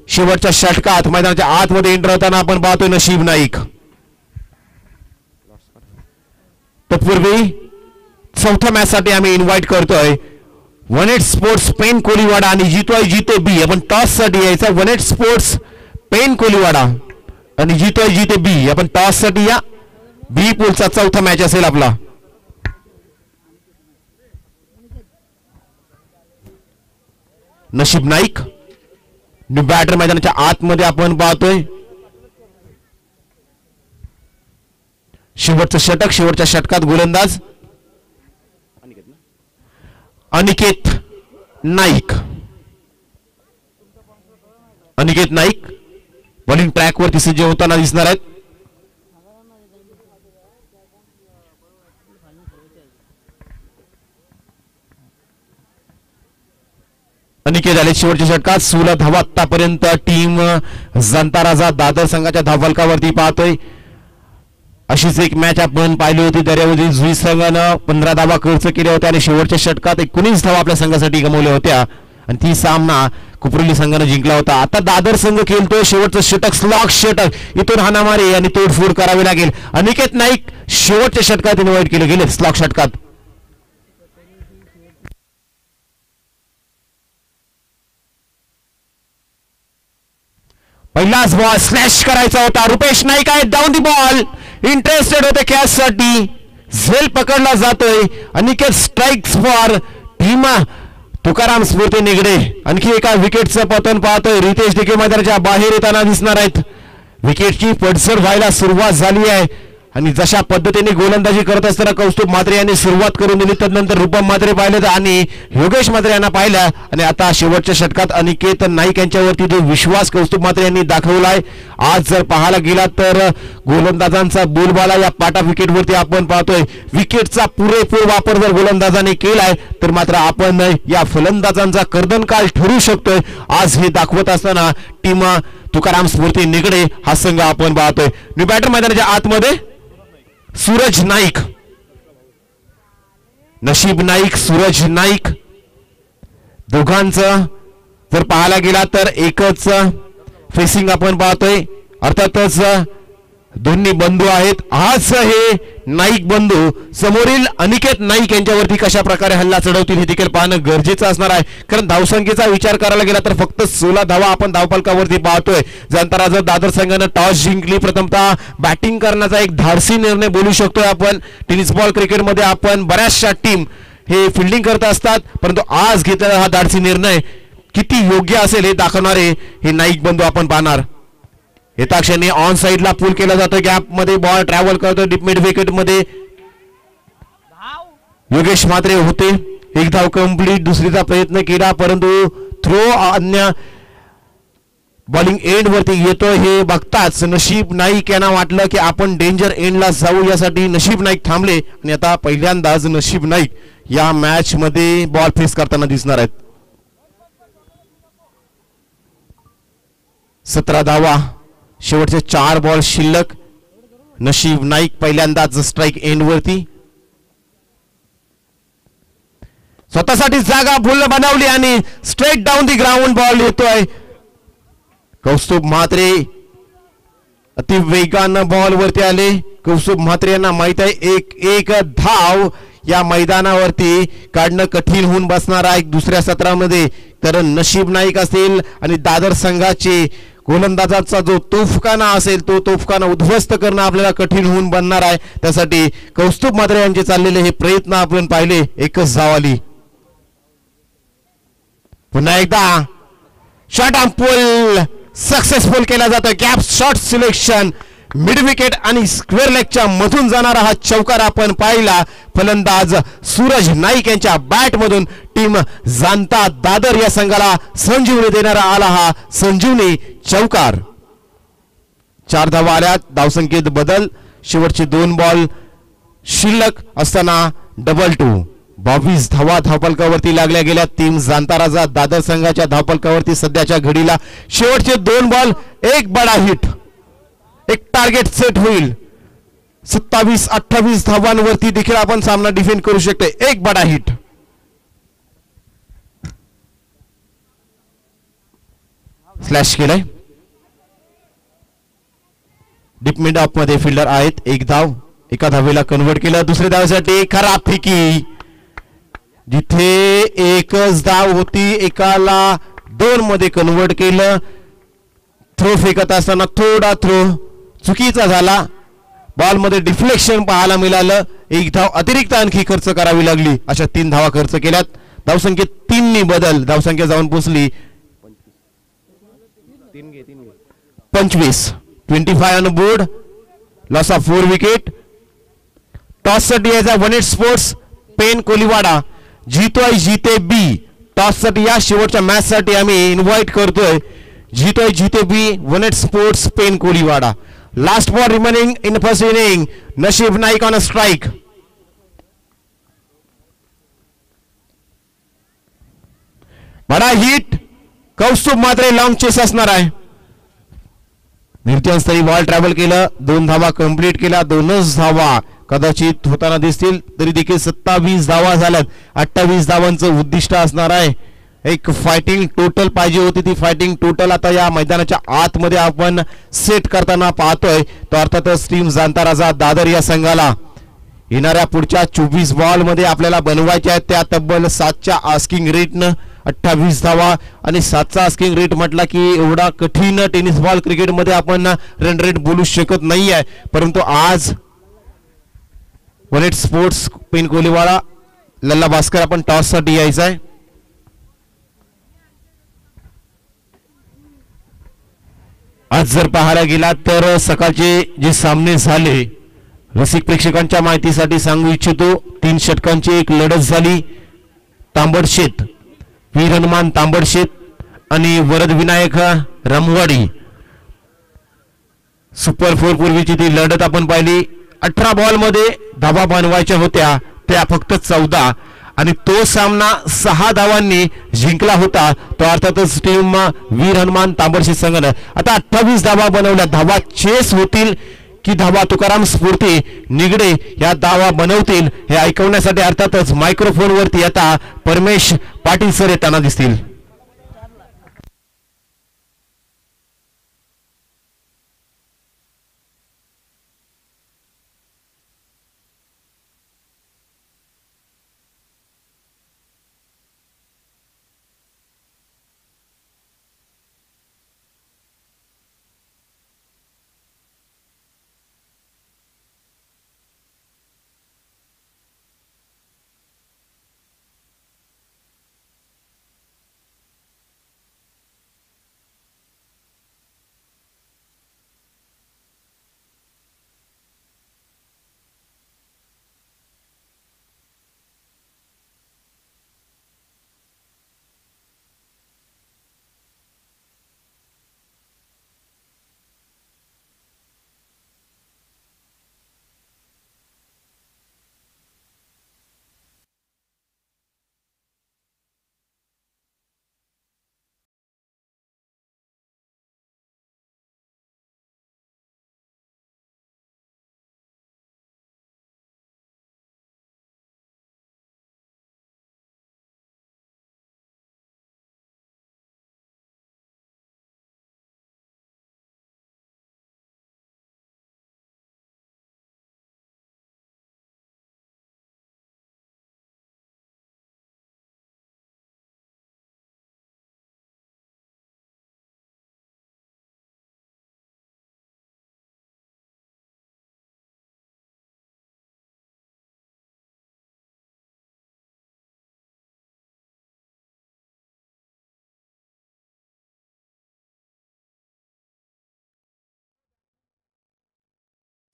शेवटच्या षटकात मैदानाच्या आतमध्ये एंटर होताना आपण पाहतोय नशीब नाईक. तत्पूर्वी चौथ्या मॅच साठी आम्ही इन्व्हाइट करतोय वनेट स्पोर्ट्स पेन कोलीवाडा आणि जितोय जिते बी. आपण टॉस साठी यायचा. वनेट स्पोर्ट्स पेन कोलीवाडा आणि जितोय जिते बी. आपण टॉस साठी या. बी पूलचा चौथा मॅच असेल आपला. नशीब नाईक बॅटर मैदानाच्या आतमध्ये आपण पाहतोय. शेवटचं षटक. शेवटच्या षटकात गोलंदाज अनिकेत नाईक. अनिकेत नाईक बॉलिंग ट्रॅक वरती सज्ज होताना दिसणार आहेत. अनिकेत आले शेवटच्या षटकात. 16 धावा आतापर्यंत टीम जनता राजा दादर संघाच्या धावफलकावरती पाहतोय. अशीच एक मॅच आपण पाहिली होती. दर्यावधी जुई संघानं 15 धावा खर्च केल्या होत्या आणि शेवटच्या षटकात 19 धावा आपल्या संघासाठी गमावल्या होत्या आणि ती सामना कुपरोली संघानं जिंकला होता. आता दादर संघ खेळतोय शेवटचं षटक, स्लॉक षटक. इथून हाणामारी आणि तोडफोड करावी लागेल. अनिकेत नाईक शेवटच्या षटकात इन्व्हाइट केले गेले स्लॉक षटकात. पहिलाच बॉल स्लॅश करायचा होता. रुपेश नाईक आहे डाऊन दी बॉल. इंटरेस्टेड होते कॅच साठी. झेल पकडला जातोय. Aniket strikes for team Tukaram स्फूर्ती निगडे. आणखी एका विकेटचं पतन पाहतोय. रितेश देखील मैदानाच्या बाहेर येताना दिसणार आहेत. विकेटची पडझड व्हायला सुरुवात झाली आहे आणि जशा पद्धतीने गोलंदाजी करत असताना कौस्तुभ म्हात्रे यांनी सुरुवात करून दिली. त्यानंतर रूपम म्हात्रे पाहिले आणि योगेश म्हात्रे यांना पाहिलं आणि आता शेवटच्या षटकात अनिकेत नाईक यांच्यावरती जो विश्वास कौस्तुभ म्हात्रे यांनी दाखवलाय. आज जर पाहायला गेला तर गोलंदाजांचा बोलबाला या पाटा विकेटवरती आपण पाहतोय. विकेटचा पुरेपूर वापर जर गोलंदाजाने केलाय तर मात्र आपण या फलंदाजांचा कर्दनकाळ ठरू शकतोय. आज हे दाखवत असताना टीम तुकाराम स्फूर्ती निगडे हा संघ आपण पाहतोय. न्यू बॅटर मैदानाच्या आतमध्ये सूरज नाईक, नशीब नाईक, सूरज नाईक दोघांचं जर पाहायला गेला तर एकच फेसिंग आपण पाहतोय. अर्थातच दोन्ही बंधू आहेत. आज हे नाईक बंधू समोरील अनिकेत नाईक यांच्यावरती कशा प्रकारे हल्ला चढवतील हे देखील पाहणं गरजेचं असणार आहे. कारण धावसंख्येचा विचार करायला गेला तर फक्त 16 धावा आपण धावफलकावरती पाहतोय. जर दादर संघानं टॉस जिंकली, प्रथमतः बॅटिंग करण्याचा एक धाडसी निर्णय बोलू शकतोय आपण. टेनिस बॉल क्रिकेटमध्ये आपण बऱ्याचशा टीम हे फिल्डिंग करत असतात, परंतु आज घेतलेला हा धाडसी निर्णय किती योग्य असेल हे दाखवणारे हे नाईक बंधू आपण पाहणार. येता क्षणी ऑन साइडला पूल केला जातो, गॅप मध्ये बॉल ट्रॅव्हल करतो. डीप मिड विकेट मध्ये योगेश म्हात्रे होते. एक धाव कंप्लीट. दुसरीचा प्रयत्न केला परंतु थ्रो अन्य बॉलिंग एंड वरती येतो हे बघताच नशीब नाईक यांना वाटलं की आपण डेंजर एंडला जाऊ, यासाठी नशीब नाईक थांबले आणि आता पहिल्यांदाच नशीब नाईक या मॅच मध्ये बॉल फेस करताना दिसणार आहेत. 17 धावा, शेवटचे 4 बॉल शिल्लक. नशीब नाईक पहिल्यांदाच स्ट्राइक एंड वरती स्वतःसाठी जागा भूल बनवली आणि straight down the ground ball येतोय. कौस्तुभ म्हात्रे अति वेगानं बॉल वरती आले. कौस्तुभ म्हात्रे यांना माहित आहे एक धाव या मैदानावरती काढणं कठीण होऊन बसणार आहे दुसऱ्या सत्रामध्ये. तर नशीब नाईक असतील आणि दादर संघाचे गोलंदाजाचा जो तोफखाना असेल तो तोफखाना उद्ध्वस्त करणं आपल्याला कठीण होऊन बनणार आहे. त्यासाठी कौस्तुभ म्हात्रे यांचे चाललेले हे प्रयत्न आपण पाहिले. एकच धाव आली. पुन्हा एकदा शॉट ऑन पूल सक्सेसफुल केला जातो. Gap shot selection, mid wicket आणि स्क्वेअर लेगच्या मधून जाणारा हा चौकार आपण पाहिला. फलंदाज सूरज नाईक यांच्या बॅट मधून टीम जाणता दादर या संघाला संजीवनी देणारा आला हा संजीवनी चौकार. 4 धावा आल्या. धावसंख्येत बदल. शेवटचे 2 बॉल शिल्लक असताना डबल 2. 22 धावा धावफलकावरती लागल्या गेल्या. टीम जाणता राजा दादर संघाच्या धावफलकावरती सध्याच्या घडीला शेवटचे 2 बॉल एक बडा हिट, एक टार्गेट सेट होईल. 27-28 धावांवरती देखील आपण सामना डिफेंड करू शकतो. एक बडा हिट. स्लॅश केलाय. डीप मिड ऑफ मध्ये फिल्डर आहेत. एक धाव, एका धावेला कन्वर्ट केलं. दुसऱ्या धावेसाठी खराब फेकी. जिथे एकच धाव होती एकाला 2 मध्ये कन्वर्ट केलं. थ्रो फेकत असताना थोडा थ्रो चुकीचा झाला. बॉल मध्ये डिफ्लेक्शन पाहायला मिळालं. एक धाव अतिरिक्त आणखी खर्च करावी लागली. अशा 3 धावा खर्च केल्यात. धावसंख्येत 3 बदल. धावसंख्या जाऊन पोहोचली 25. 25 on board. Loss of 4 wicket. Toss साठी यायचा वनेट स्पोर्ट्स पेन कोलीवाडा. जीतोय जीते बी. टॉस साठी या शेवटच्या मॅच साठी आम्ही इन्व्हाइट करतोय. जीतोय जीते बी वनेट sports Pen Koliwada. Last ball remaining in first inning. Nashib Naik on a strike. बडा hit. Kaustubh Mhatre long chase असणार आहे. निर्जनस्थळी बॉल ट्रॅव्हल केलं. 2 धावा कंप्लीट केला. 2च धावा कदाचित होताना दिसतील. तरी देखील 27 धावा झाल्यात. 28 धावांचं उद्दिष्ट असणार आहे. एक फायटिंग टोटल पाहिजे होती. ती फायटिंग टोटल आता या मैदानाच्या आतमध्ये आपण सेट करताना पाहतोय. तो अर्थातच टीम जाणता राजा दादर या संघाला येणाऱ्या पुढच्या 24 बॉल मध्ये आपल्याला बनवायच्या आहेत. त्या तब्बल 7च्या आस्किंग रेटनं 28 धावा. आणि 7चा आस्किंग रेट म्हटला की एवढा कठीण टेनिस बॉल क्रिकेटमध्ये आपण रन रेट बोलू शकत नाही आहे. परंतु आज वनेट स्पोर्ट्स पेन कोलीवाडा लल्ला भास्कर आपण टॉस साठी यायचं आहे. आज जर पाहायला गेला तर सकाळचे जे सामने झाले रसिक प्रेक्षकांच्या माहितीसाठी सांगू इच्छितो. 3 षटकांची एक लढत झाली. तांबडशेत वीर हनुमान तांबडशेत आणि वरद विनायक रामवाडी सुपर 4 पूर्वीची ती लढत आपण पाहिली. 18 बॉल मध्ये धावा बनवायच्या होत्या त्या फक्त 14 आणि तो सामना 6 धावांनी जिंकला होता, तो अर्थातच टीम वीर हनुमान तांबडशी संघाने. आता 28 धावा बनवल्या. धावा चेस होतील की धावा तुकाराम स्फूर्ती निगडे या धावा बनवतील हे ऐकवण्यासाठी अर्थातच मायक्रोफोन वरती आता परमेश पाटील सर येताना दिसतील.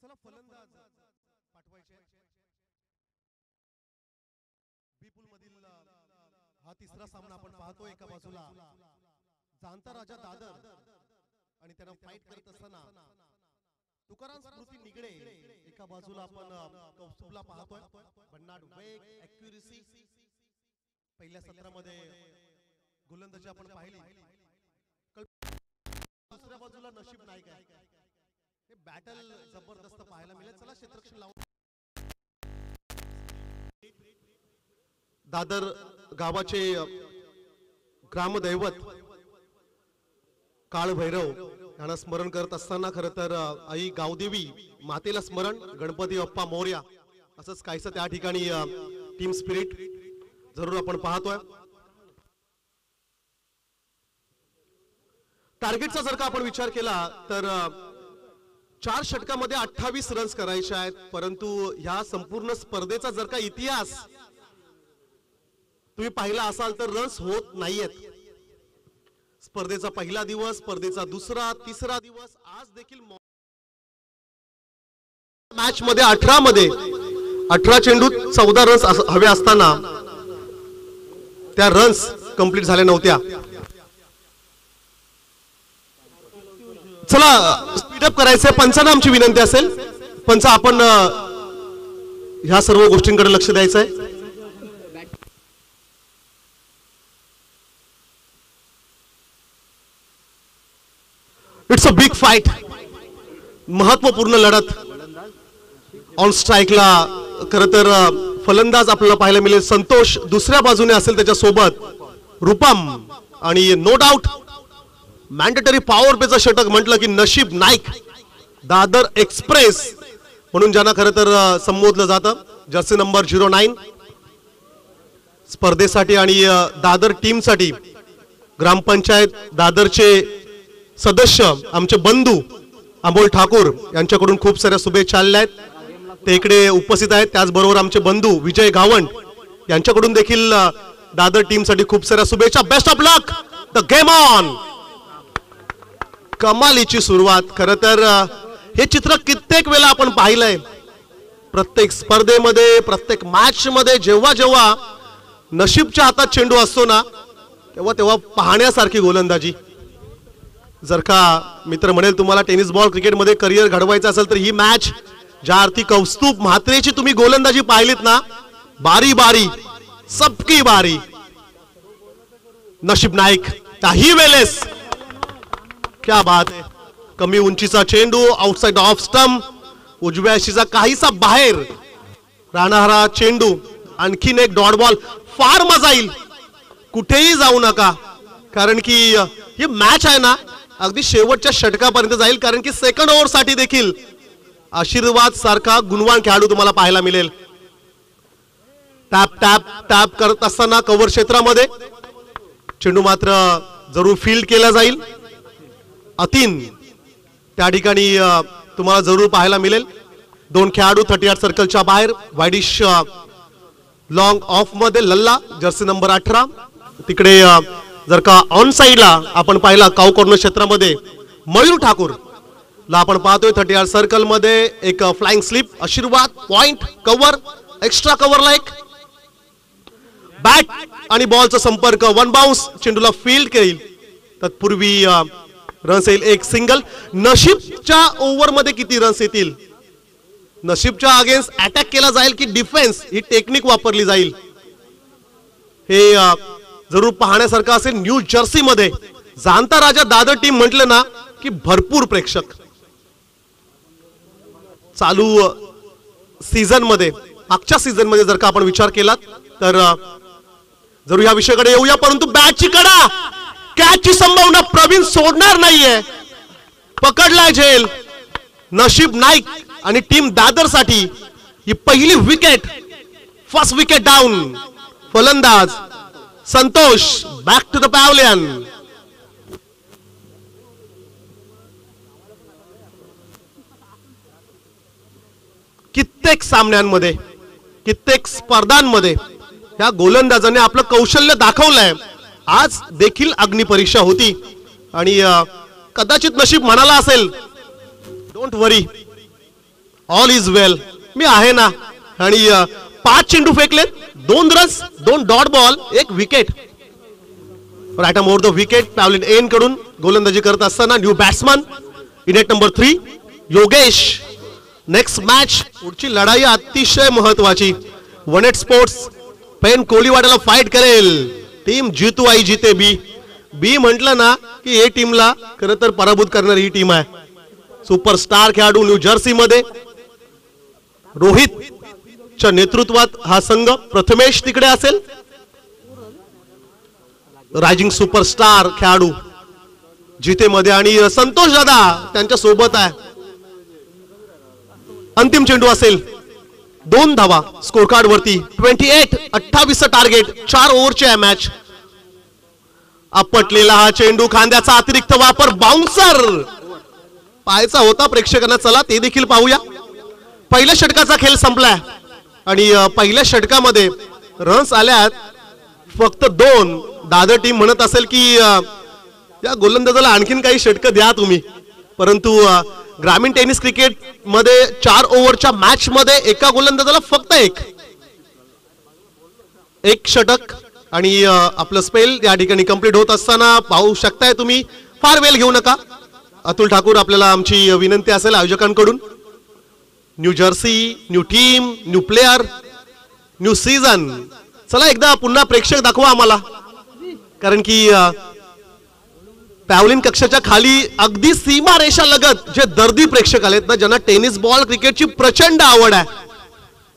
चला फलंदाज पाठवायचे. बीपुल मधील हा तिसरा सामना आपण पाहतो. एका बाजूला जाणता राजा दादर आणि त्यांना फाईट करत असताना तुकाराम स्मृती निगडे. एका बाजूला आपण कौस्तुभला पाहतोय. भन्नाट वेग, ॲक्युरेसी. पहिल्या सत्रामध्ये गोलंदाजी आपण पाहिली. दुसऱ्या बाजूला नशीब नाईक आहे. हे बॅटल जबरदस्त पाहायला मिळेल. चला क्षेत्ररक्षण लावून दादर गावाचे ग्रामदैवत काळभैरव यांना स्मरण करत असताना खरं तर आई गावदेवी मातेला स्मरण, गणपती बाप्पा मोरया असंच काहीसं त्या ठिकाणी टीम स्पिरिट जरूर आपण पाहतोय. टार्गेटचा जर का आपण विचार केला तर 4 षटकामध्ये 28 रन्स करायचे आहेत. परंतु ह्या संपूर्ण स्पर्धेचा जर का इतिहास तुम्ही पाहिला असाल तर रन्स होत नाहीयेत. स्पर्धेचा पहिला दिवस, स्पर्धेचा दुसरा, तिसरा दिवस, आज देखील मॅच मध्ये 18 चेंडूत 14 रन्स हवे असताना त्या रन्स कंप्लीट झाल्या नव्हत्या. चला स्पीडअप करायचंय. पंचांना आमची विनंती असेल, पंच आपण ह्या सर्व गोष्टींकडे लक्ष द्यायचंय. It's a big fight. महत्वपूर्ण लढत. ऑन स्ट्राईकला खरं तर फलंदाज आपल्याला पाहायला मिळेल संतोष. दुसऱ्या बाजूने असेल त्याच्या सोबत रूपम आणि नो डाऊट मॅन्डेटरी पॉवर प्लेचं षटक म्हटलं की नशीब नाईक, दादर एक्सप्रेस म्हणून ज्यांना खरं तर संबोधलं जातं. जर्सी नंबर 09 स्पर्धेसाठी आणि दादर टीमसाठी ग्रामपंचायत दादरचे सदस्य आमचे बंधू अमोल ठाकूर यांच्याकडून खूप साऱ्या शुभेच्छा आलेल्या आहेत. ते इकडे उपस्थित आहेत. त्याचबरोबर आमचे बंधू विजय गावंड यांच्याकडून देखील दादर टीमसाठी खूप साऱ्या शुभेच्छा. Best of luck. The game on. कमालीची सुरुवात. खरं तर हे चित्र कित्येक वेळा आपण पाहिलंय. प्रत्येक स्पर्धेमध्ये, प्रत्येक मॅच मध्ये जेव्हा जेव्हा नशीबच्या हातात चेंडू असतो ना तेव्हा तेव्हा पाहण्यासारखी गोलंदाजी. जर का मित्र म्हणेल तुम्हाला टेनिस बॉल क्रिकेटमध्ये करिअर घडवायचं असेल तर ही मॅच ज्या अर्थी कौस्तुभ म्हात्रेची तुम्ही गोलंदाजी पाहिलीत ना, बारी बारी सबकी बारी. नशीब नाईक काही वेळेस क्या बात आहे. कमी उंचीचा चेंडू आउटसाइड ऑफ स्टंप, उजव्या शीचा काहीसा बाहेर राहणारा चेंडू. आणखीन एक डॉट बॉल. फार मजा येईल, कुठेही जाऊ नका, कारण की ही मॅच आहे ना अगदी शेवटच्या षटकापर्यंत जाईल, कारण की सेकंड ओव्हर साठी देखील आशीर्वाद सारखा गुणवान खेळाडू तुम्हाला पाहायला मिळेल. टॅप टॅप टॅप करत असताना कव्हर क्षेत्रामध्ये चेंडू मात्र जरूर फील्ड केला जाईल. अतिन त्या ठिकाणी तुम्हाला जरूर पाहायला मिळेल. 2 खेळाडू 38 सर्कलच्या बाहेर. वाईडिश लॉंग ऑफ मध्ये लल्ला जर्सी नंबर 18. तिकडे जर का ऑन साइडला आपण पाहिला काऊ कॉर्नर क्षेत्रामध्ये मयूर ठाकूर ला आपण पाहतोय 38 सर्कल मध्ये एक फ्लाइंग स्लिप. आशीर्वाद पॉइंट कव्हर एक्स्ट्रा कव्हरला एक बॅट आणि बॉलचा संपर्क. 1 बाउन्स चेंडूला फील्ड केली. तत्पूर्वी रन्स येईल एक सिंगल. नशीबच्या ओव्हर मध्ये किती रन्स येतील, नशीबच्या अगेन्स्ट अटॅक केला जाईल की डिफेन्स ही टेक्निक वापरली जाईल, हे जरूर पाहण्यासारखं असेल. न्यू जर्सी मध्ये जाणता राजा दादर टीम म्हटलं ना की भरपूर प्रेक्षक. चालू सीझन मध्ये मागच्या सीझन मध्ये जर का आपण विचार केला तर जरूर या विषयाकडे येऊया, परंतु बॅटची कडा कॅचची संभावना प्रवीण सोडणार नाहीये. पकडलाय झेल. नशीब नाईक आणि टीम दादर साठी ही पहिली विकेट. First wicket down. फलंदाज Santosh back to the pavilion. कित्येक सामन्यांमध्ये कित्येक स्पर्धांमध्ये या गोलंदाजाने आपलं कौशल्य दाखवलंय. आज देखील अग्निपरीक्षा होती आणि कदाचित नशीब म्हणाला असेल don't worry all is well, मी आहे ना. आणि 5 चेंडू फेकलेत, 2 runs, 2 dot ball, 1 wicket. Right over the wicket pavilion end कडून गोलंदाजी करत असताना new batsman in at number 3 Yogesh. Next match पुढची लढाई अतिशय महत्वाची. 1-8 स्पोर्ट्स पेन कोलीवाड्याला फाईट करेल. टीम जीतू आई जीते बी. बी म्हटलं ना की ए टीमला खरं तर पराभूत करणारी ही टीम आहे. सुपरस्टार खेळाडू न्यू जर्सी मध्ये रोहितच्या नेतृत्वात हा संघ. प्रथमेश तिकडे असेल, रायझिंग सुपरस्टार खेळाडू जिते मध्ये, आणि संतोष दादा त्यांच्या सोबत आहे. अंतिम चेंडू असेल. 2 धावा स्कोर कार्ड वरती. 28-28 टार्गेट. 4 ओव्हरची आहे मॅच. आपटलेला हा चेंडू, खांद्याचा अतिरिक्त वापर, बाउन्सर पाहायचा होता प्रेक्षकांना. चला ते देखील पाहूया. पहिल्या षटकाचा खेळ संपलाय आणि पहिल्या षटकामध्ये रन्स आल्यात फक्त 2. दादर टीम म्हणत असेल की या गोलंदाजाला आणखीन काही षटकं द्या तुम्ही, परंतु ग्रामीण टेनिस क्रिकेट मध्ये 4 ओव्हरच्या मॅच मध्ये एका गोलंदाजाला फक्त एक षटक. आणि आपलं स्पेल या ठिकाणी कंप्लीट होत असताना पाहू शकताय तुम्ही. फार वेळ घेऊ नका. अतुल ठाकूर आपल्याला आमची विनंती असेल आयोजकांकडून. New jersey, new team, new player, new season. चला एकदा पुन्हा प्रेक्षक दाखवा आम्हाला, कारण की पॅव्हलियन कक्षाच्या खाली अगदी सीमा रेषा लगत जे दर्दी प्रेक्षक आलेत ना, ज्यांना टेनिस बॉल क्रिकेटची प्रचंड आवड आहे,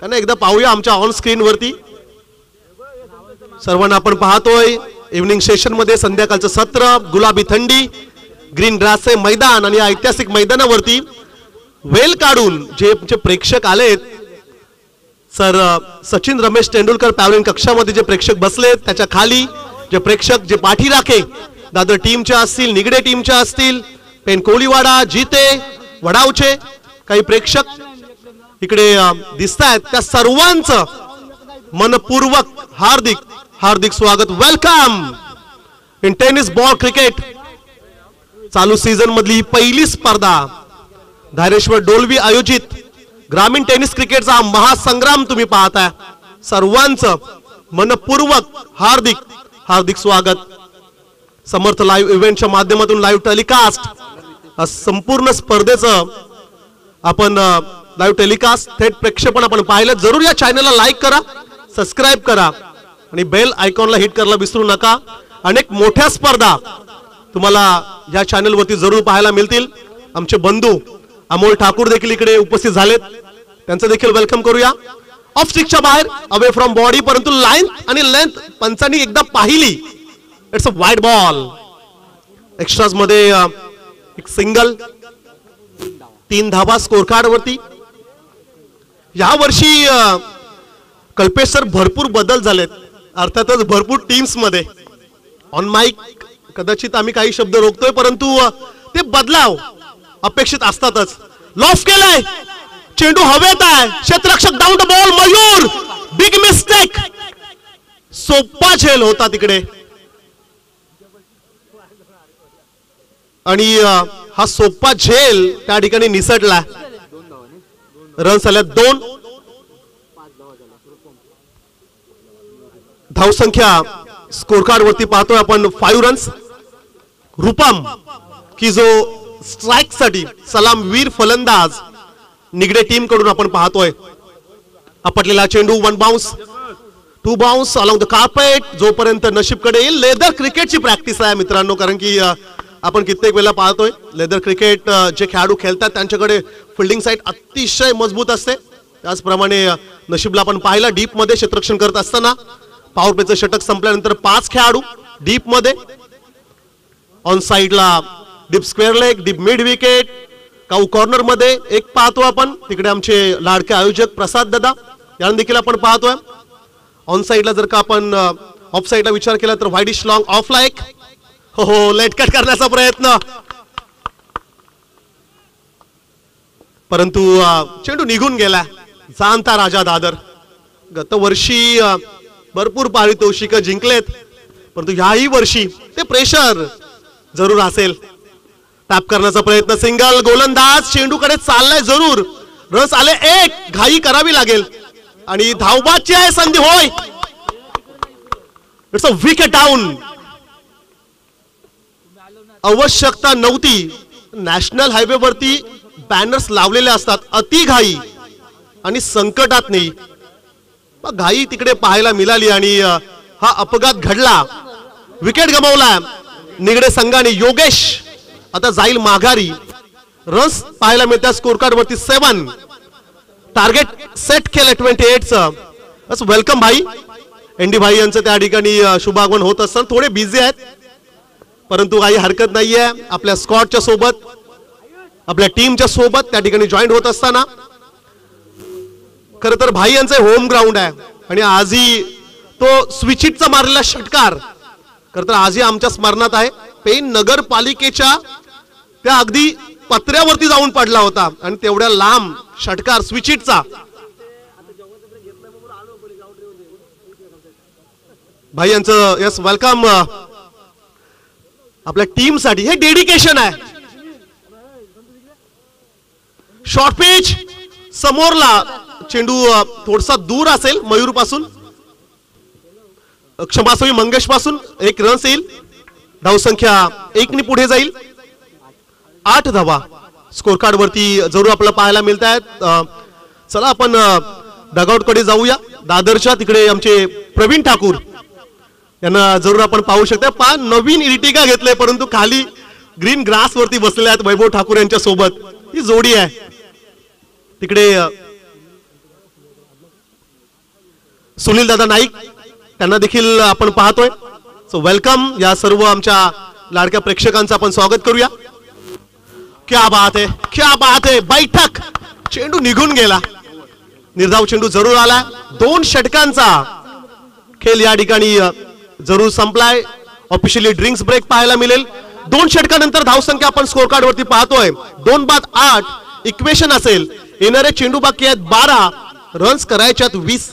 त्यांना एकदा पाहूया आमच्या ऑन स्क्रीन वरती. सर्वांना आपण पाहतोय इव्हनिंग सेशन मध्ये संध्याकाळचं सत्र, गुलाबी थंडी, ग्रीन ग्रासचे मैदान आणि ऐतिहासिक मैदानावरती वेल काढून जे प्रेक्षक आलेत. सर सचिन रमेश तेंडुलकर पॅव्हलियन कक्षामध्ये जे प्रेक्षक बसलेत, त्याच्या खाली जे प्रेक्षक जे पाठी राखे दादर टीमच्या असतील, निगडे टीमच्या असतील, पेन कोलीवाडा, जीते, वडावचे काही प्रेक्षक इकडे दिसतायत, त्या सर्वांचं मनपूर्वक हार्दिक हार्दिक स्वागत. Welcome in tennis ball cricket. चालू सीझन मधली पहिली स्पर्धा धारेश्वर डोलवी आयोजित ग्रामीण टेनिस क्रिकेटचा महासंग्राम तुम्ही पाहताय. सर्वांचं मनपूर्वक हार्दिक हार्दिक स्वागत. समर्थ लाईव्ह इव्हेंटच्या माध्यमातून लाईव्ह टेलिकास्ट संपूर्ण स्पर्धेचं आपण लाईव्ह टेलिकास्ट थेट प्रेक्षेपण आपण पाहिलं. जरूर या चॅनलला लाईक करा, सबस्क्राईब करा आणि बेल आयकॉनला हिट करायला विसरू नका. अनेक मोठ्या स्पर्धा तुम्हाला या चॅनलवरती जरूर पाहायला मिळतील. आमचे बंधू अमोल ठाकूर देखील इकडे उपस्थित झालेत, त्यांचं देखील वेलकम करूया. ऑफ स्टिकच्या बाहेर अवे फ्रॉम बॉडी, परंतु लाईन आणि लेंथ पंचांनी एकदा पाहिली. It's a wide ball. Extras मध्ये एक सिंगल, 3 धावा स्कोर कार्ड वरती. या वर्षी कल्पेश सर भरपूर बदल झालेत, अर्थातच भरपूर टीम्स मध्ये. ऑन माइक कदाचित आम्ही काही शब्द रोखतोय, परंतु ते बदलाव अपेक्षित असतातच. लॉफ केलाय, चेंडू हवेत आहे, क्षेत्ररक्षक down the ball. Mayur big mistake. सोपा झेल होता तिकडे आणि हा सोपा झेल त्या ठिकाणी निसटला. रन्स आल्या 2. धावसंख्या स्कोर कार्ड वरती पाहतोय आपण 5 रन्स. रूपम की जो स्ट्राइक साठी सलामवीर फलंदाज निगडे टीम कडून आपण पाहतोय. आपटलेला चेंडू 1 bounce, 2 bounce along the carpet. जोपर्यंत नशीबकडे येईल. लेदर क्रिकेटची प्रॅक्टिस आहे मित्रांनो, कारण की आपण कित्येक वेळा पाहतोय लेदर क्रिकेट जे खेळाडू खेळतात त्यांच्याकडे फिल्डिंग साईड अतिशय मजबूत असते. त्याचप्रमाणे नशीबला आपण पाहिला डीप मध्ये क्षेत्ररक्षण करत असताना. पॉवर प्लेचं षटक संपल्यानंतर 5 खेळाडू डीप मध्ये. ऑन साइडला deep square leg, deep mid wicket. Cow corner मध्ये एक पाहतो आपण, तिकडे आमचे लाडके आयोजक प्रसाद दादा यांना देखील आपण पाहतोय. ऑन साइडला जर का आपण ऑफ साइडला विचार केला तर वाईडिश लॉंग ऑफ लाईक. हो, लेट कट करण्याचा प्रयत्न, परंतु चेंडू निघून गेला. जाणता राजा दादर गत वर्षी भरपूर पारितोषिक जिंकलेत, परंतु याही वर्षी ते प्रेशर जरूर असेल. टॅप करण्याचा प्रयत्न, सिंगल. गोलंदाज चेंडूकडे चाललाय जरूर. रस आले 1. घाई करावी लागेल आणि धावबाची आहे संधी. होय, इट्स अ विकेट डाऊन. आवश्यकता नव्हती. नॅशनल हायवे वरती बॅनर्स लावलेले असतात. अति घाई आणि संकटात नाही, घाई तिकडे पाहायला मिळाली आणि हा अपघात घडला. विकेट गमावला निगडे संघाने. योगेश आता जाईल माघारी. रन्स पाहायला मिळतात स्कोर कार्ड वरती 7. टार्गेट सेट केलं 28चं. वेलकम भाई. एनडी भाई यांचं त्या ठिकाणी शुभागमन होत असताना थोडे बिझी आहेत, परंतु काही हरकत नाहीये. आपल्या स्कॉटच्या सोबत, आपल्या टीमच्या सोबत त्या ठिकाणी जॉईन होत असताना. खर तर भाई यांचं होम ग्राउंड आहे आणि आजही तो स्विचिटचा मारलेला षटकार खर तर आजही आमच्या स्मरणात आहे. पेन नगरपालिकेच्या त्या अगदी पत्र्यावरती जाऊन पडला होता आणि तेवढ्या लांब षटकार स्विचिटचा. भाई यांचं यस वेलकम. आपल्या टीम साठी हे डेडिकेशन आहे. शॉर्ट पिच समोरला, चेंडू थोडासा दूर असेल मयूर पासून, क्षमासवी मंगेश पासून. 1 रन्स येईल. धावसंख्या 1 ने पुढे जाईल. 8 धावा स्कोर कार्ड वरती जरूर आपल्याला पाहायला मिळत आहेत. चला आपण डगआउट कडे जाऊया. दादरच्या तिकडे आमचे प्रवीण ठाकूर यांना जरूर आपण पाहू शकता. नवीन इर्टिगा घेतले, परंतु खाली ग्रीन ग्रास वरती बसलेले आहेत वैभव ठाकूर यांच्या सोबत. ही जोडी आहे. तिकडे सुनील दादा नाईक त्यांना देखील आपण पाहतोय. So welcome. या सर्व आमच्या लाडक्या प्रेक्षकांचं आपण स्वागत करूया. क्या बात है, क्या बात है. बैठक, चेंडू निघून गेला. निर्धाव चेंडू जरूर आला. 2 षटकांचा खेळ या ठिकाणी जरूर संपलाय. ऑफिशियली ड्रिंक्स ब्रेक पाहायला मिळेल. 2 षटकानंतर धावसंख्या आपण स्कोर कार्ड वरती पाहतोय 2 बाद 8. इक्वेशन असेल. येणारे चेंडू बाकी आहेत 12. रन्स करायच्यात 20.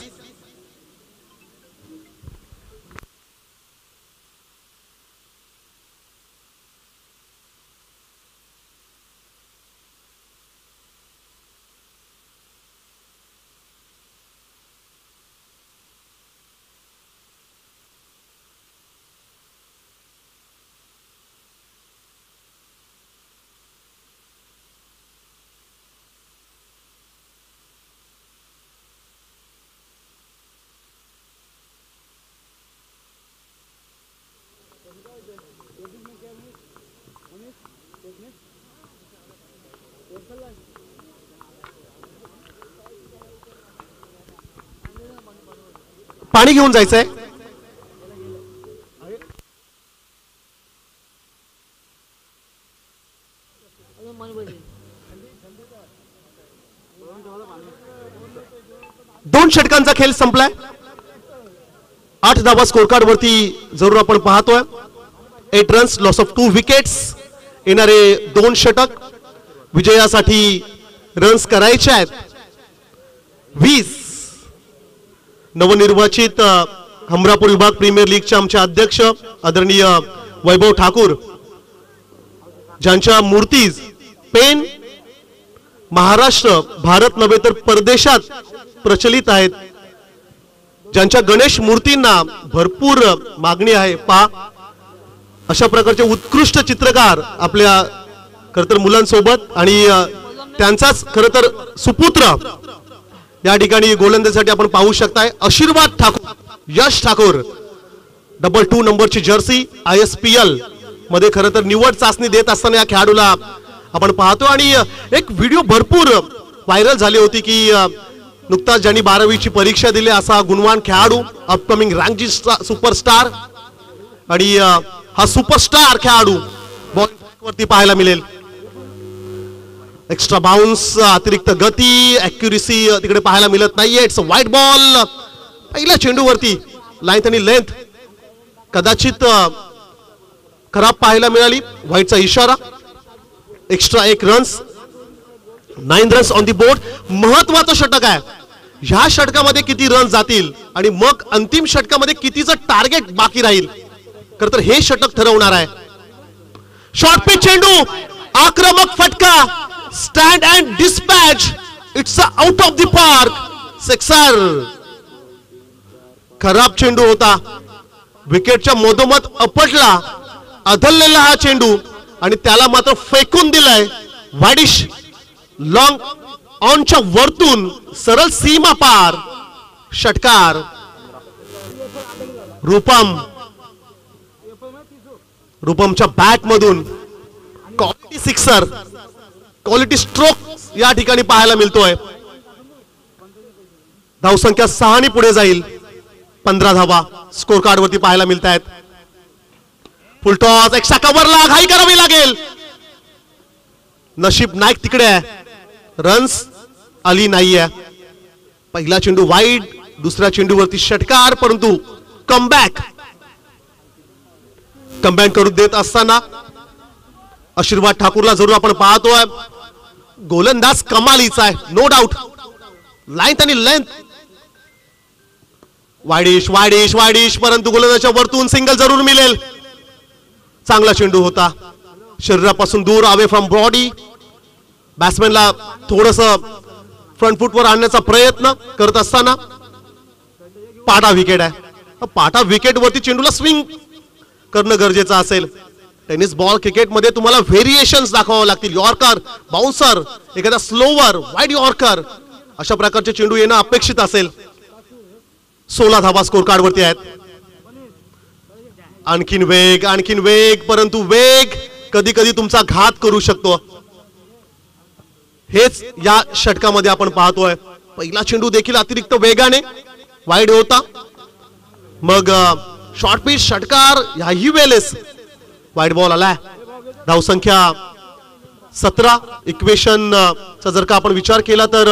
पाणी घेऊन जायचंय. दोन षटकांचा खेळ संपलाय. 8 धावा स्कोर कार्ड वरती जरूर आपण पाहतोय. 8 रन्स, लॉस ऑफ 2 विकेट्स. येणारे 2 षटक विजयासाठी रन्स करायचे आहेत. 20 नवनिर्वाचित हमरापूर विभाग प्रीमियर लीगचे आमचे अध्यक्ष आदरणीय वैभव ठाकूर, ज्यांच्या मूर्तीज पेन महाराष्ट्र, भारत नव्हे तर परदेशात प्रचलित आहेत, ज्यांच्या गणेश मूर्तींना भरपूर मागणी आहे. पहा, अशा प्रकारचे उत्कृष्ट चित्रकार आपल्या खरं तर मुलांसोबत आणि त्यांचाच खरं तर सुपुत्र या ठिकाणी गोलंदाजीसाठी आपण पाहू शकताय. आशीर्वाद ठाकूर, यश ठाकूर, 22 नंबरची जर्सी ISPL मध्ये खरं तर निवड चाचणी देत असताना या खेळाडूला आपण पाहतो. आणि एक व्हिडिओ भरपूर व्हायरल झाली होती की नुकताच ज्यांनी 12वीची परीक्षा दिली असा गुणवान खेळाडू, अपकमिंग रँकची सुपरस्टार, आणि हा सुपरस्टार खेळाडू बॉलिंग वरती पाहायला मिळेल. एक्स्ट्रा बाउन्स, अतिरिक्त गती, ॲक्युरेसी तिकडे पाहायला मिळत नाहीये. It's a white ball. पहिल्या चेंडूवरती लाईन आणि लेंथ कदाचित खराब पाहायला मिळाली. व्हाईटचा इशारा. Extra 1 runs, 9 runs on the board. महत्वाचं षटक आहे. ह्या षटकामध्ये किती रन्स जातील आणि मग अंतिम षटकामध्ये कितीचं टार्गेट बाकी राहील, खरं तर हे षटक ठरवणार आहे. शॉर्ट पिच चेंडू, आक्रमक फटका, stand and dispatch. It's out of the park. Sixer. खराब चेंडू होता, विकेटच्या मधोमध अपटला, अधललेला हा चेंडू आणि त्याला मात्र फेकून दिलाय. वाडिश लॉंग ऑनच्या वरतून सरळ सीमा पार. षटकार. रूपमच्या बॅट मधून क्वालिटी सिक्सर, क्वालिटी स्ट्रोक या ठिकाणी पाहायला मिळतोय. धावसंख्या 6 ने पुढे जाईल. 15 धावा स्कोर कार्ड वरती पाहायला मिळत आहेत. फुल टॉस, एक्स्ट्रा कव्हरला घाई करावी लागेल. नशीब नाईक तिकडे आहे, रन्स आली नाहीये. पहिला चेंडू वाईड, दुसऱ्या चेंडूवरती षटकार, परंतु कमबॅक करू देत असताना आशीर्वाद ठाकूरला जरूर आपण पाहतोय. गोलंदाज कमालीचा आहे, नो डाऊट. लाईन आणि लेंथ. वाडिश वाडिश वाडिश, परंतु गोलंदाजच्या वरतून सिंगल जरूर मिळेल. चांगला चेंडू होता, शरीरापासून दूर, अवे फ्रॉम बॉडी. बॅट्समॅनला थोडस फ्रंट फुटवर आणण्याचा प्रयत्न करत असताना पाटा विकेट आहे. पाटा विकेट वरती चेंडूला स्विंग करणं गरजेचं असेल. टेनिस बॉल क्रिकेटमध्ये तुम्हाला व्हेरिएशन्स दाखवावे लागतील. यॉर्कर, बाउन्सर, एखादा स्लोवर, वाईड यॉर्कर, अशा प्रकारचे चेंडू येणं अपेक्षित असेल. 16 धावा स्कोर कार्ड वरती आहेत. आणखीन वेग, परंतु वेग कधी कधी तुमचा घात करू शकतो. हेच या षटकामध्ये आपण पाहतोय. पहिला चेंडू देखील अतिरिक्त वेगाने वाईड होता, मग शॉर्ट पिच षटकार, ह्याही वेळेस वाईड बॉल आलाय. धावसंख्या 17. इक्वेशन चा जर का आपण विचार केला तर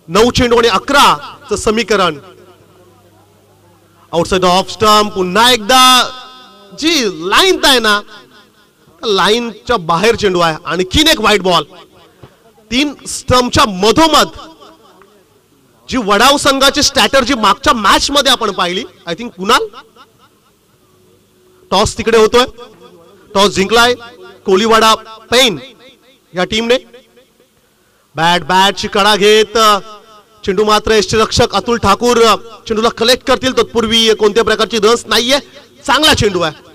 9 चेंडू आणि 11 चं समीकरण. Outside off stump. पुन्हा एकदा जी लाईन आहे ना, लाईनच्या बाहेर चेंडू आहे. आणखीन एक वाईड बॉल. 3 स्टंपच्या मधोमध जी वडाव संघाची स्ट्रॅटर्जी मागच्या मॅच मध्ये आपण पाहिली. आय थिंक कुणाल टॉस तिकडे होतोय. टॉस जिंकलाय कोलीवाडा पेन या टीमने. बॅटची कडा घेत चेंडू मात्र यष्टीरक्षक अतुल ठाकूर चेंडूला कलेक्ट करतील. तत्पूर्वी कोणत्या प्रकारची रन्स नाहीये. चांगला चेंडू आहे.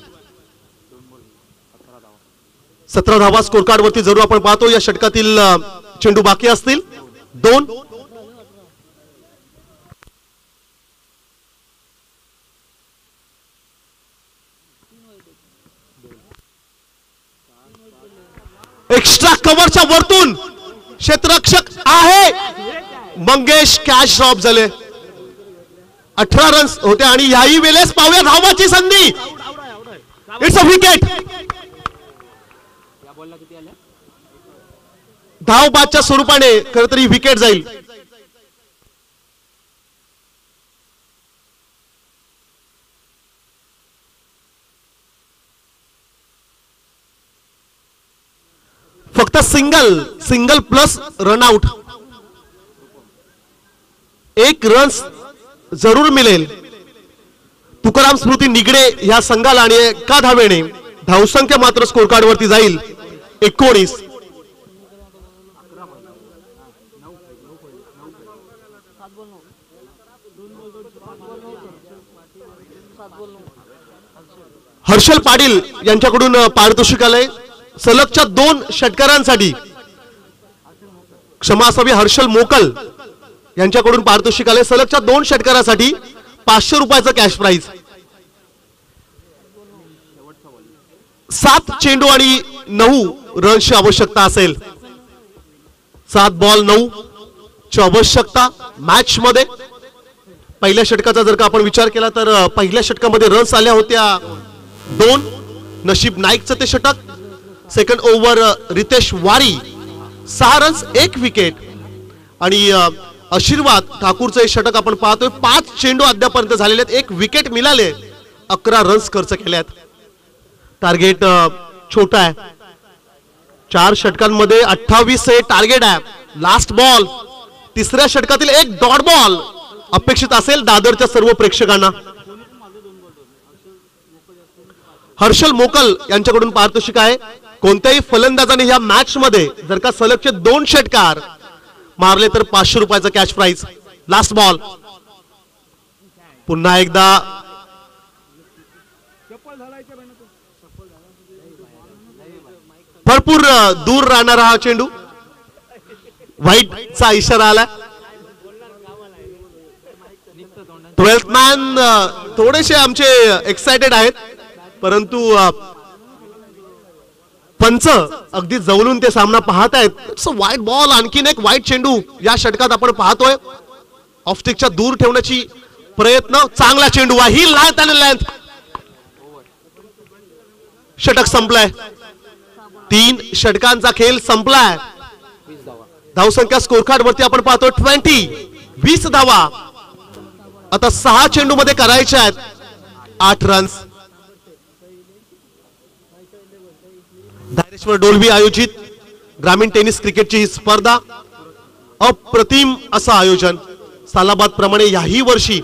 17 धावा स्कोर कार्ड वरती जरूर आपण पाहतो. या षटकातील चेंडू बाकी असतील 2. एक्स्ट्रा कव्हरच्या वरतून क्षेत्ररक्षक आहे. मंगेश कॅच ड्रॉप झाले. 18 रन्स होते आणि याही वेळेस पाहूया धावाची संधी. It's a wicket. धाव बादच्या स्वरूपाने खरं तर ही विकेट जाईल. फक्त सिंगल प्लस रनआउट. एक रन्स जरूर मिळेल तुकाराम स्मृती निगडे या संघाला आणि एका धावेने धावसंख्या मात्र स्कोर कार्ड वरती जाईल 19. हर्षल पाटील यांच्याकडून पारितोषिक आलंय सलगच्या 2 षटकारांसाठी. क्षमा असावी, हर्षल मोकल यांच्याकडून पारितोषिक आले सलगच्या 2 षटकारासाठी 500 रुपयाचं कॅश प्राइज. 7 चेंडू आणि 9 रन्सची आवश्यकता असेल. 7 बॉल 9 ची आवश्यकता मॅच मध्ये. पहिल्या षटकाचा जर का आपण विचार केला तर पहिल्या षटकामध्ये रन्स आल्या होत्या 2. नशीब नाईकचं ते षटक. सेकंड ओव्हर रितेश वारी 6 रन्स 1 विकेट. आणि आशीर्वाद ठाकूरचं हे षटक आपण पाहतोय. 5 चेंडू अद्यापर्यंत झालेले आहेत, 1 विकेट मिळाले, 11 रन्स खर्च केल्यात. टार्गेट छोटा आहे. 4 षटकांमध्ये 28 हे टार्गेट आहे. लास्ट बॉल तिसऱ्या षटकातील एक डॉट बॉल अपेक्षित असेल दादरच्या सर्व प्रेक्षकांना. हर्षल मोकल यांच्याकडून पारितोषिक आहे. कोणत्याही फलंदाजाने या मॅच मध्ये जर का सलगचे 2 षटकार मारले तर 500 रुपयाचा कॅश प्राइज. लास्ट बॉल पुन्हा एकदा भरपूर दूर राहणारा हा चेंडू. व्हाईटचा इशारा आला. 12th मॅन थोडेसे आमचे एक्साइटेड आहेत परंतु पंच अगदी जवळून ते सामना पाहत आहेत. व्हाईट बॉल आणखीन एक व्हाईट चेंडू या षटकात आपण पाहतोय. ऑफस्टिकच्या दूर ठेवण्याची प्रयत्न. चांगला चेंडू आहे. ही लेंथ आणि लेंथ. षटक संपलाय. 3 षटकांचा खेळ संपलाय. धावसंख्या स्कोर कार्ड वरती आपण पाहतोय 20 धावा. आता 6 चेंडू मध्ये करायच्या आहेत 8 रन्स. धायरेश्वर डोलवी आयोजित ग्रामीण टेनिस क्रिकेटची ही स्पर्धा. अप्रतिम असं आयोजन. सालाबाद प्रमाणे याही वर्षी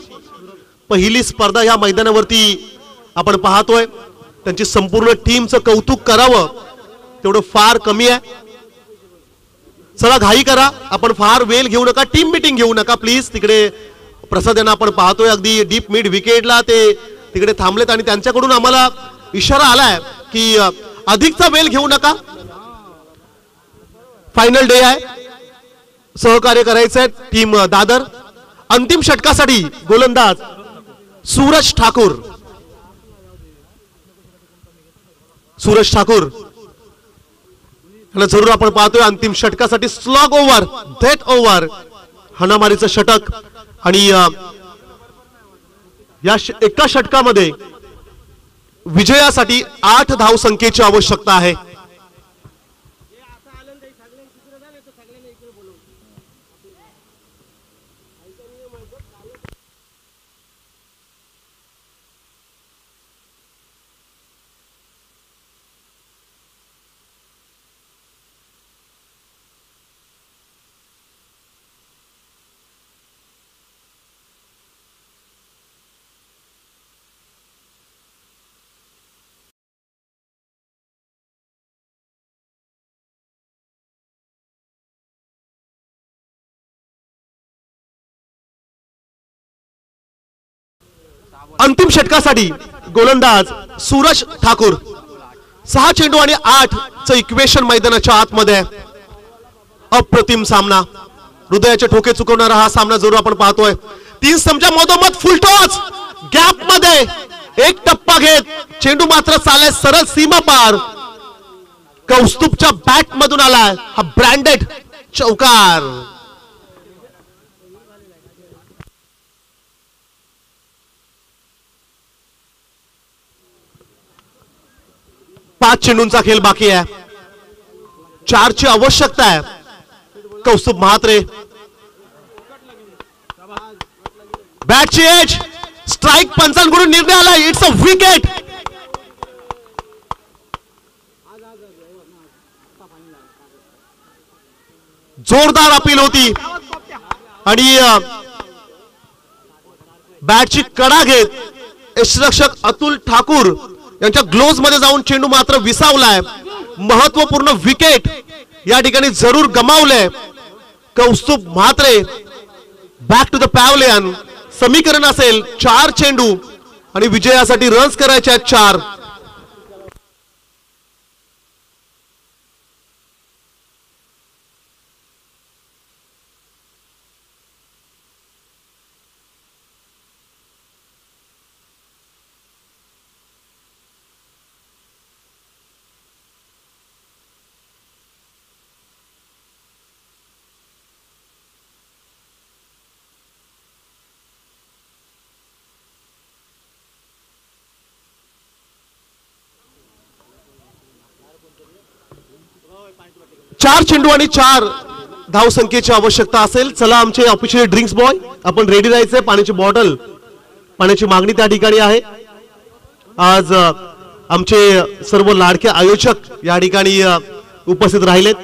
पहिली स्पर्धा या मैदानावरती आपण पाहतोय. त्यांची संपूर्ण टीमचं कौतुक करावं तेवढं फार कमी आहे. चला घाई करा. आपण फार वेळ घेऊ नका. टीम मीटिंग घेऊ नका प्लीज. तिकडे प्रसाद यांना आपण पाहतोय अगदी डीप मिड विकेटला ते तिकडे थांबलेत आणि त्यांच्याकडून आम्हाला इशारा आलाय की अधिकचा वेळ घेऊ नका. फायनल डे आहे. सहकार्य करायचंय टीम दादर. अंतिम षटकासाठी गोलंदाज सूरज ठाकूर. जरूर आपण पाहतोय अंतिम षटकासाठी स्लॉग ओव्हर डेथ ओव्हर हाणामारीचं षटक. आणि या एका षटकामध्ये विजयासाठी 8 धावसंख्येची आवश्यकता आहे. अंतिम षटकासाठी गोलंदाज सूरज ठाकूर. 6 चेंडू आणि 8 चं इक्वेशन मैदानाच्या आतमध्ये. अप्रतिम सामना. हृदयाचे ठोके चुकवणारा हा सामना जरूर आपण पाहतोय. 3 स्तंभच्या मधोमध फुलटॉस गॅप मध्ये एक टप्पा घेत चेंडू मात्र चाललाय सरळ सीमा पार. कौस्तुभच्या बॅट मधून आलाय हा ब्रँडेड चौकार. 5 चेंडूंचा खेळ बाकी आहे. 4 ची आवश्यकता आहे. कौस्तुभ महात्रे बॅटची एज, स्ट्राइक पंचांकडून निर्णय आला. It's a wicket. जोरदार अपील होती आणि बॅटची कडा घेत यष्टिरक्षक अतुल ठाकूर यांच्या ग्लोव्ज मध्ये जाऊन चेंडू मात्र विसावलाय. महत्वपूर्ण विकेट या ठिकाणी जरूर गमावलंय. Kaustubh Mhatre back to the pavilion. समीकरण असेल 4 चेंडू आणि विजयासाठी रन्स करायचे आहेत 4. चार चेंडू आणि 4 धावसंख्येची आवश्यकता असेल. चला आमचे ऑफिशियल ड्रिंक्स बॉय, आपण रेडी राहायचंय. पाण्याची बॉटल, पाण्याची मागणी त्या ठिकाणी आहे. आज आमचे सर्व लाडके आयोजक या ठिकाणी उपस्थित राहिलेत.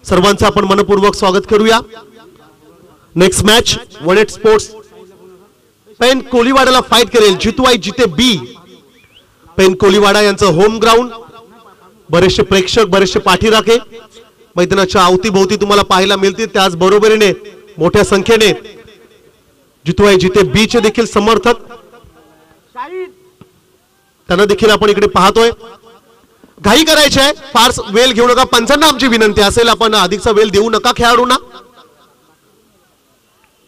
सर्वांचं आपण मनपूर्वक स्वागत करूया. नेक्स्ट मॅच वनेट स्पोर्ट्स पेन कोलीवाडाला फाईट करेल. जितू आई जिते बी. पेन कोलीवाडा यांचं होम ग्राउंड. बरेचसे प्रेक्षक, बरेचसे पाठीराखे मैदानाच्या अवतीभोवती तुम्हाला पाहायला मिळतील. त्याच बरोबरीने मोठ्या संख्येने जितू आई जिते बी चे देखील समर्थक, त्यांना देखील आपण इकडे पाहतोय. घाई करायची आहे, फार वेळ घेऊ नका. पंचांना आमची विनंती असेल, आपण अधिकचा वेळ देऊ नका खेळाडूंना.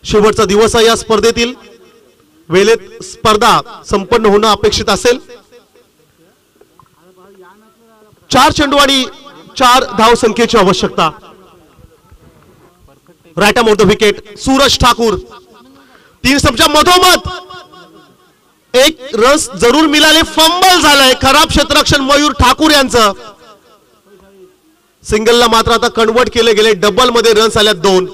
शेवटचा दिवस आहे या स्पर्धेतील. वेळेत स्पर्धा संपन्न होणं अपेक्षित असेल. 4 चेंडू आणि 4 धावसंख्येची आवश्यकता. Right arm off the wicket Suraj Thakur. 3 सबच्या मधोमध एक रन्स जरूर मिळाले. फंबल झालंय. खराब क्षेत्ररक्षण मयूर ठाकूर यांचं. सिंगलला मात्र आता कन्वर्ट केले गेले. डबल मध्ये रन्स आल्यात 2.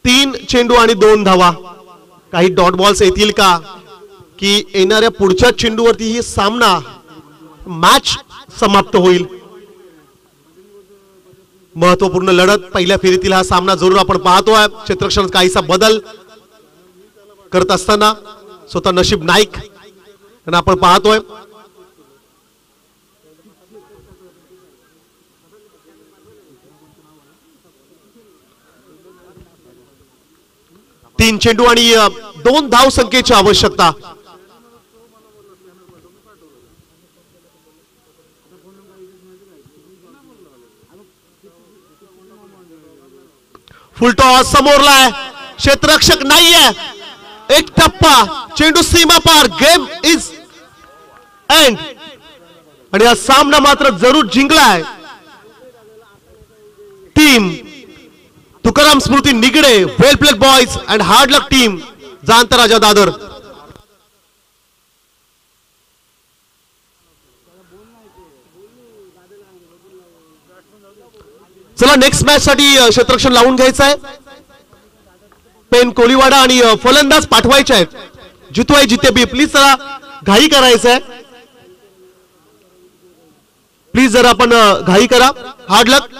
3 चेंडू आणि 2 धावा. काही डॉट बॉल्स येतील का, की येणाऱ्या पुढच्या चेंडूवरती ही सामना मॅच समाप्त होईल. महत्वपूर्ण लढत पहिल्या फेरीतील हा सामना जरूर आपण पाहतोय. क्षेत्ररक्षण काहीसा बदल करत असताना स्वतः नशीब नाईक यांना आपण पाहतोय. तीन चेंडू आणि 2 धाव संख्येची आवश्यकता. फुलटॉस समोरला आहे. क्षेत्ररक्षक नाहीये. एक टप्पा, चेंडू सीमा पार. Game is end. आणि हा सामना मात्र जरूर जिंकलाय team Tukaram Smruti Nigade, well played boys and hard luck team Janata Raja Dadar. चला नेक्स्ट मॅच साठी क्षेत्ररक्षण लावून घ्यायचं आहे. पेन कोलीवाडा आणि फलंदाज पाठवायचे आहेत. जितू आहे जिते बी. प्लीज जरा घाई करायचं आहे. प्लीज जरा आपण घाई करा. हार्ड लक.